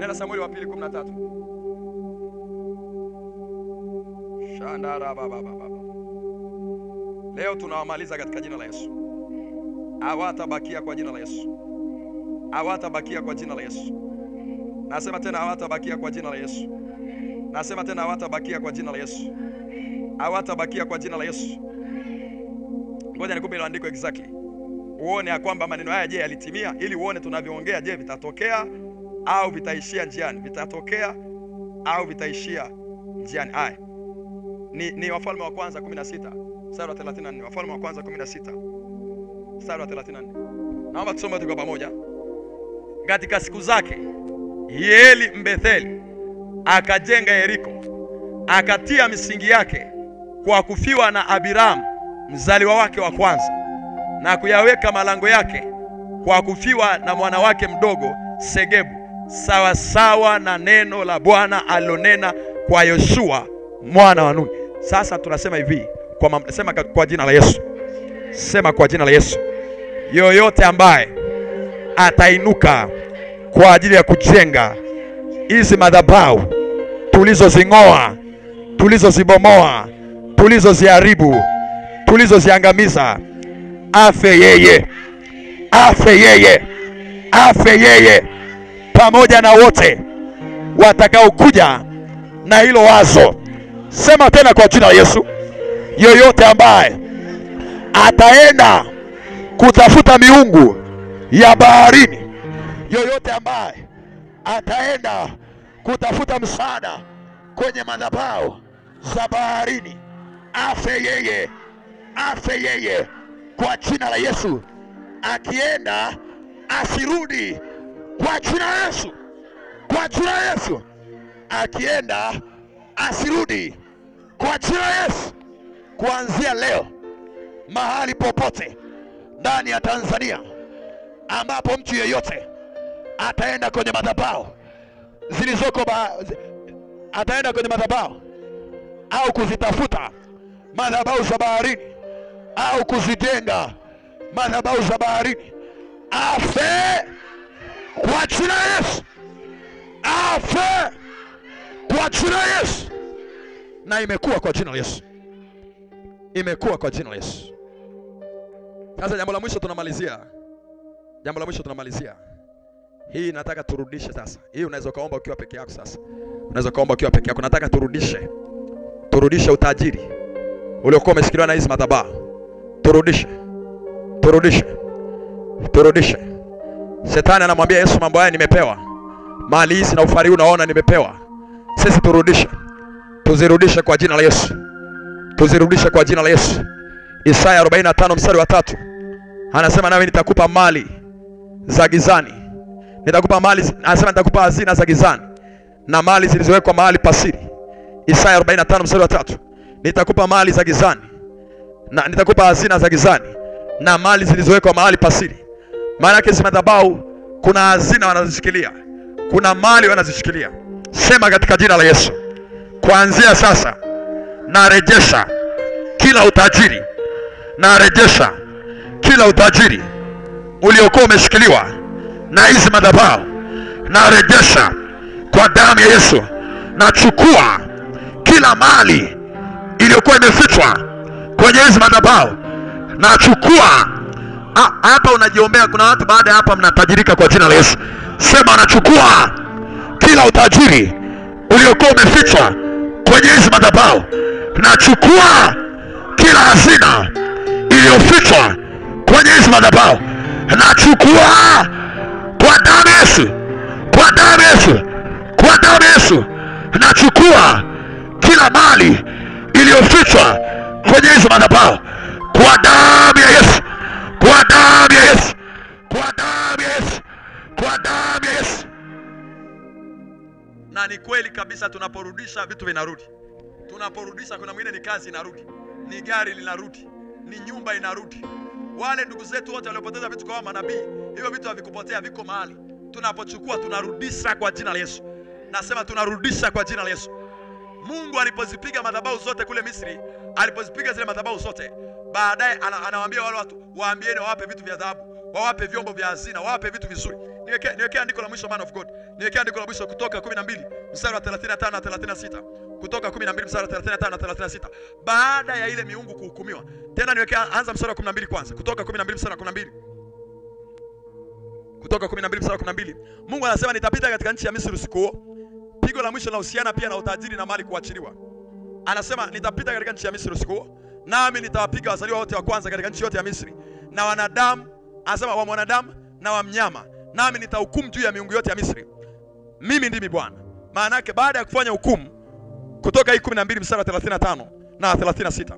Speaker 2: Nenda Samueli wa pili 13. Shandara baba. Leo tunawamaliza katika jina la Yesu. Hawatabakia kwa jina la Yesu. Hawatabakia kwa jina la Yesu. Nasema tena hawatabakia kwa jina la Yesu. Nasema tena hawatabakia kwa jina la Yesu. Hawatabakia kwa jina la Yesu. Ngoja nikupe ile andiko exactly. Uone ya kwamba maneno haya je yalitimia, ili uone tunavyoongea je vitatokea au vitaishia njiani. Vitatokea au vitaishia njiani. Haya. Ni Wafalme wa kwanza 16 mstari wa 34. Wafalme wa kwanza 16 mstari wa 34. Naomba tusome tuko pamoja. Katika siku zake Hieli Mbetheli akajenga Yeriko, akatia misingi yake kwa kufiwa na Abiramu mzaliwa wake wa kwanza, na kuyaweka malango yake kwa kufiwa na mwana wake mdogo Segebu, sawa sawa na neno la Bwana alilonena kwa Yoshua mwana wa Nuni. Sasa tunasema hivi, sema kwa jina la Yesu. Sema kwa jina la Yesu. Yoyote ambaye atainuka kwa ajili ya kujenga hizi madhabahu tulizozing'oa, tulizozibomoa, tulizoziharibu, tulizoziangamiza, afe yeye, afe yeye, afe yeye, pamoja na wote watakaokuja na hilo wazo. Sema tena kwa jina la Yesu. Yoyote ambaye ataenda kutafuta miungu ya baharini, yoyote ambaye ataenda kutafuta msaada kwenye madhabahu za baharini, afe yeye, afe yeye kwa jina la Yesu. Akienda asirudi kwa jina la Yesu, kwa jina la Yesu. Akienda asirudi kwa jina la Yesu. Kuanzia leo, mahali popote ndani ya Tanzania ambapo mtu yeyote ataenda kwenye madhabahu zilizoko ataenda kwenye madhabahu au kuzitafuta madhabahu za baharini au kuzijenga madhabahu za baharini, afe kwa jina la Yesu, afe kwa jina la Yesu. Na imekuwa kwa jina la Yesu, imekuwa kwa jina la Yesu. Sasa jambo la mwisho tunamalizia. Jambo la mwisho tunamalizia. Hii nataka turudishe sasa. Hii unaweza kaomba ukiwa peke yako sasa. Unaweza kaomba ukiwa peke yako. Nataka turudishe. Turudishe utajiri uliokuwa umeshikiliwa na hizi madhabahu. Turudishe. Turudishe. Turudishe. Shetani anamwambia Yesu, mambo haya nimepewa. Mali hizi na ufahari unaona nimepewa. Sisi turudishe. Tuzirudishe kwa jina la Yesu. Tuzirudishe kwa jina la Yesu. Isaya 45 mstari wa 3. Anasema nawe nitakupa mali za gizani. Nitakupa mali, anasema nitakupa hazina za gizani na mali zilizowekwa mahali pasiri. Isaya 45 mstari wa 3. Nitakupa mali za gizani na nitakupa hazina za gizani na mali zilizowekwa mahali pasiri. Maana yake hizi madhabahu kuna hazina wanazishikilia, kuna mali wanazishikilia. Sema katika jina la Yesu, kuanzia sasa narejesha kila utajiri, narejesha kila utajiri uliokuwa umeshikiliwa na hizi madhabahu, narejesha kwa damu ya Yesu. Nachukua kila mali iliyokuwa imefichwa kwenye hizi madhabahu, nachukua. Hapa unajiombea, kuna watu baada ya hapa mnatajirika kwa jina la Yesu. Sema nachukua kila utajiri uliokuwa umefichwa kwenye hizi madhabahu, nachukua kila hazina iliyofichwa kwenye hizi madhabahu, nachukua kwa damu ya Yesu, kwa damu ya Yesu, kwa damu ya Yesu. Nachukua kila mali iliyofichwa kwenye hizo madhabahu kwa damu ya Yesu, kwa damu ya Yesu, kwa damu ya Yesu, kwa damu ya Yesu. Na ni kweli kabisa, tunaporudisha vitu vinarudi. Tunaporudisha, kuna mwingine ni kazi inarudi, ni gari linarudi, ni nyumba inarudi. Wale ndugu zetu wote waliopoteza vitu kwa manabii, hivyo vitu havikupotea, viko mahali. Tunapochukua tunarudisha kwa jina la Yesu. Nasema tunarudisha kwa jina la Yesu. Mungu alipozipiga madhabahu zote kule Misri, alipozipiga zile madhabahu zote, baadaye anawaambia wale watu, waambieni wawape vitu vya dhahabu. wawape vyombo vya hazina, wawape vitu vizuri. Niweke andiko la mwisho, man of God. Niweke andiko la mwisho Kutoka 12 mstari wa 35 na 36. Kutoka 12 mstari wa 35 na 36. Baada ya ile miungu kuhukumiwa. Tena niweke, anza mstari wa 12 kwanza. Kutoka 12 mstari wa 12. Kutoka 12 mstari wa 12. Mungu anasema nitapita katika nchi ya Misri usiku huo. Pigo la mwisho linahusiana pia na utajiri na mali kuachiliwa. Anasema nitapita katika nchi ya Misri usiku huo, nami nitawapiga wazaliwa wote wa kwanza katika nchi yote ya Misri, na wanadamu, anasema wa mwanadamu na wa mnyama, nami nitahukumu juu ya miungu yote ya Misri. Mimi ndimi Bwana. Maana yake baada ya kufanya hukumu, Kutoka 12 mstari wa 35 na 36,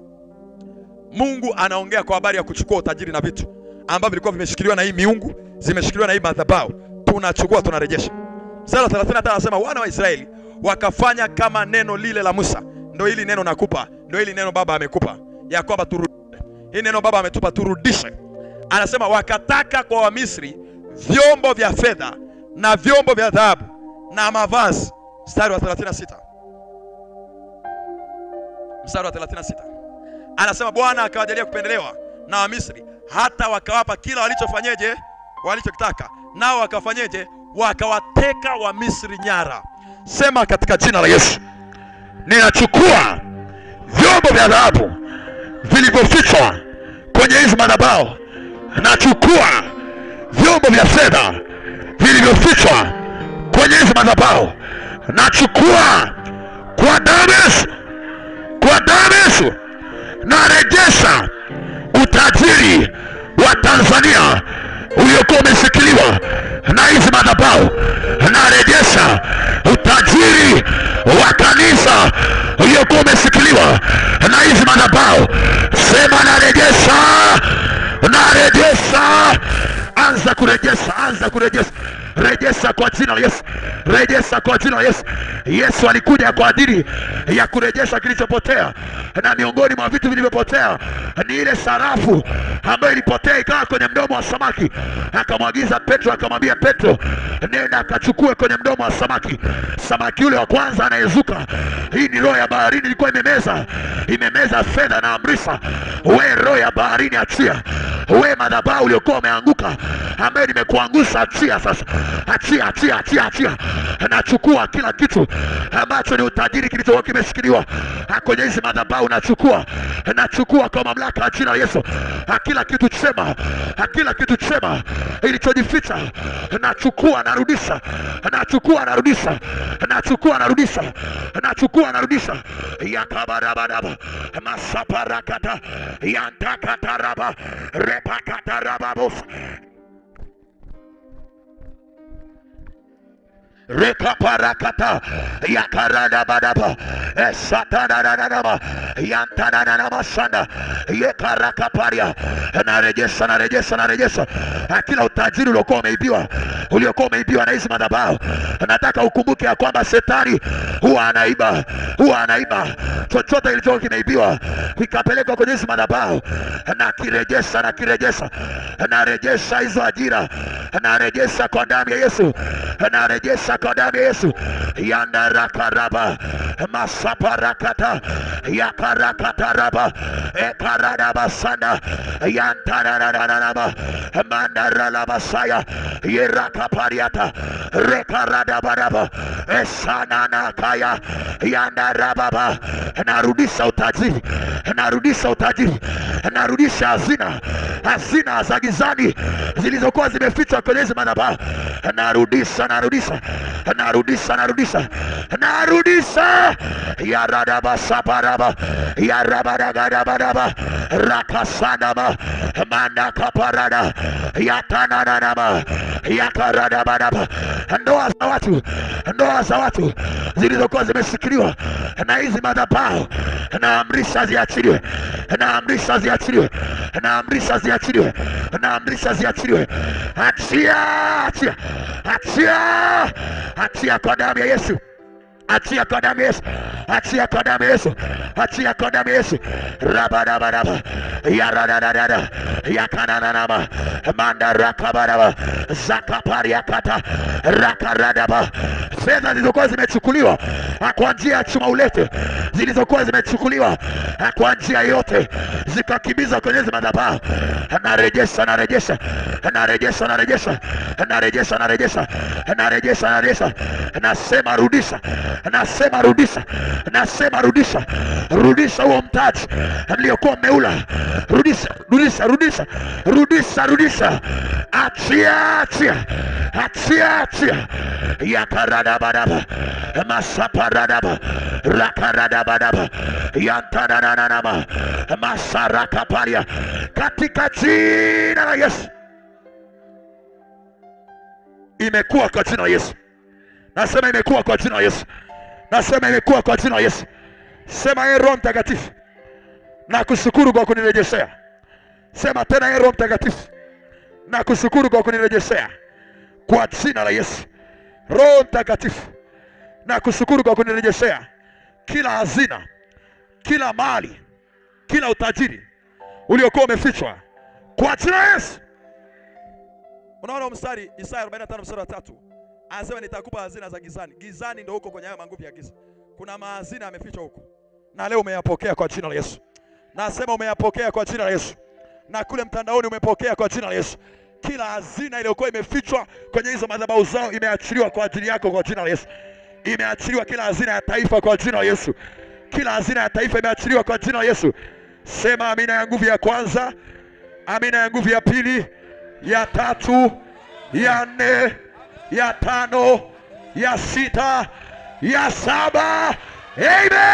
Speaker 2: Mungu anaongea kwa habari ya kuchukua utajiri na vitu ambavyo vilikuwa vimeshikiliwa na hii miungu, zimeshikiliwa na hii madhabahu. Tunachukua, tunarejesha. Mstari wa 35 anasema wana wa Israeli wakafanya kama neno lile la Musa. Ndio hili neno nakupa, ndio hili neno Baba amekupa, ya kwamba turudishe. Hii neno Baba ametupa turudishe. Anasema wakataka kwa Wamisri vyombo vya fedha na vyombo vya dhahabu na mavazi. Mstari wa 36. Mstari wa 36. Anasema Bwana akawajalia kupendelewa na Wamisri, hata wakawapa kila walichofanyeje, walichokitaka. Nao wakafanyeje? Wakawateka Wamisri nyara. Sema katika jina la Yesu, ninachukua vyombo vya dhahabu vilivyofichwa kwenye hizo madhabahu. Nachukua vyombo vya fedha vilivyofichwa kwenye hizo madhabahu. Nachukua kwa damu Yesu, kwa damu Yesu, narejesha utajiri wa Tanzania uliokuwa umeshikiliwa na hizi madhabahu. Narejesha utajiri wa kanisa uliokuwa umeshikiliwa na hizi madhabahu. Sema narejesha, narejesha. Anza kurejesha, anza kurejesha. Rejesha kwa jina la Yesu. Rejesha kwa jina la Yesu. Yesu alikuja kwa ajili ya kurejesha kilichopotea, na miongoni mwa vitu vilivyopotea ni ile sarafu ambayo ilipotea ikawa kwenye mdomo wa samaki. Akamwagiza Petro, akamwambia Petro, nenda akachukue kwenye mdomo wa samaki. Samaki yule wa kwanza anayezuka, hii ni roho ya baharini, ilikuwa imemeza fedha. Na amrisha, we roho ya baharini achia. We madhabahu uliokuwa umeanguka ambaye nimekuangusha, achia sasa. Achia, achia, achia, achia. Nachukua kila kitu ambacho ni utajiri kilichokuwa kimeshikiliwa kwenye hizi madhabahu. Nachukua kwa mamlaka ya jina la Yesu. Kila kitu chema, kila kitu chema ilichojificha, nachukua, narudisha. Nachukua, narudisha. Nachukua, narudisha. Nachukua, narudisha. Yakabarabadaba masaparakata yantakataraba repakatarababos rekaparakata yakarada badaba esatanananama yantanananama sana yekarakaparia. Narejesha, narejesha, narejesha kila utajiri uliokuwa umeibiwa na hizi madhabahu. Nataka ukumbuke ya kwamba shetani huwa anaiba chochote kilichokuwa kimeibiwa kikapelekwa kwenye hizi madhabahu. Nakirejesha. Narejesha hizo ajira, narejesha kwa damu ya Yesu, narejesha kwa damu ya Yesu. Yandarakaraba masaparakata yakarakataraba ekaradaba sana yantanananaba mandaralabasaya yerakapariata rekaradabadaba esananakaya yandarababa. Narudisha utajiri, narudisha utajiri, narudisha hazina za gizani zilizokuwa zimefichwa kwenye hizo madhabahu. Narudisha, narudisha, narudisha, narudisha, narudisha. Yaradaba saparaba yarabadagadabadaba rakasanaba mandakaparada yatanananaba yakaradabadaba. Ndoa za watu zilizokuwa zimeshikiliwa na hizi madhabahu, naamrisha ziachiliwe, naamrisha ziachiliwe, naamrisha ziachiliwe, naamrisha ziachiliwe. Achia, achia, achia, achia kwa damu ya Yesu.
Speaker 3: Achia kwa damu Yesu. Achia kwa damu Yesu. Achia kwa damu Yesu. Rabadabadaba. Yaradadadada. Yakananama. Mandarakabadaba. Zakapariakata. Rakaradaba. Fedha zilizokuwa zimechukuliwa kwa njia ya chuma ulete, zilizokuwa zimechukuliwa kwa njia yote, zikakimbizwa kwenye madhabahu, narejesha narejesha narejesha narejesha narejesha narejesha narejesha narejesha. Nasema rudisha, nasema rudisha, nasema rudisha, rudisha huo mtaji mliokuwa mmeula. Rudisha, rudisha, rudisha, rudisha, rudisha. Achia, achia, achia, achia. Yakaradabadaba. Masaparadaba. Rakaradabadaba. Yantanananama. Masarakaparia. Katika jina la Yesu. Imekuwa kwa jina la Yesu. Nasema imekuwa kwa jina la Yesu. Nasema imekuwa kwa jina la Yesu. Sema ee Roho Mtakatifu, nakushukuru kwa kunirejeshea. Sema tena ee Roho Mtakatifu, nakushukuru kwa kunirejeshea kwa jina la Yesu. Roho Mtakatifu, nakushukuru kwa kunirejeshea kila hazina, kila mali, kila utajiri uliokuwa umefichwa kwa jina la Yesu.
Speaker 2: Unaona mstari Isaya 45 mstari wa 3. Anasema nitakupa hazina za gizani. Gizani ndio huko kwenye haya manguvu ya giza. Kuna mahazina yamefichwa huko. Na leo umeyapokea kwa jina la Yesu. Nasema umeyapokea kwa jina la Yesu. Na kule mtandaoni umepokea kwa jina la Yesu. Kila hazina iliyokuwa imefichwa kwenye hizo madhabahu zao imeachiliwa kwa ajili yako kwa jina la Yesu. Imeachiliwa kila hazina ya taifa kwa jina la Yesu. Kila hazina ya taifa imeachiliwa kwa jina la Yesu. Sema amina ya nguvu ya kwanza, amina ya nguvu ya pili, ya tatu, ya nne, ya tano, ya sita, ya saba. Amen.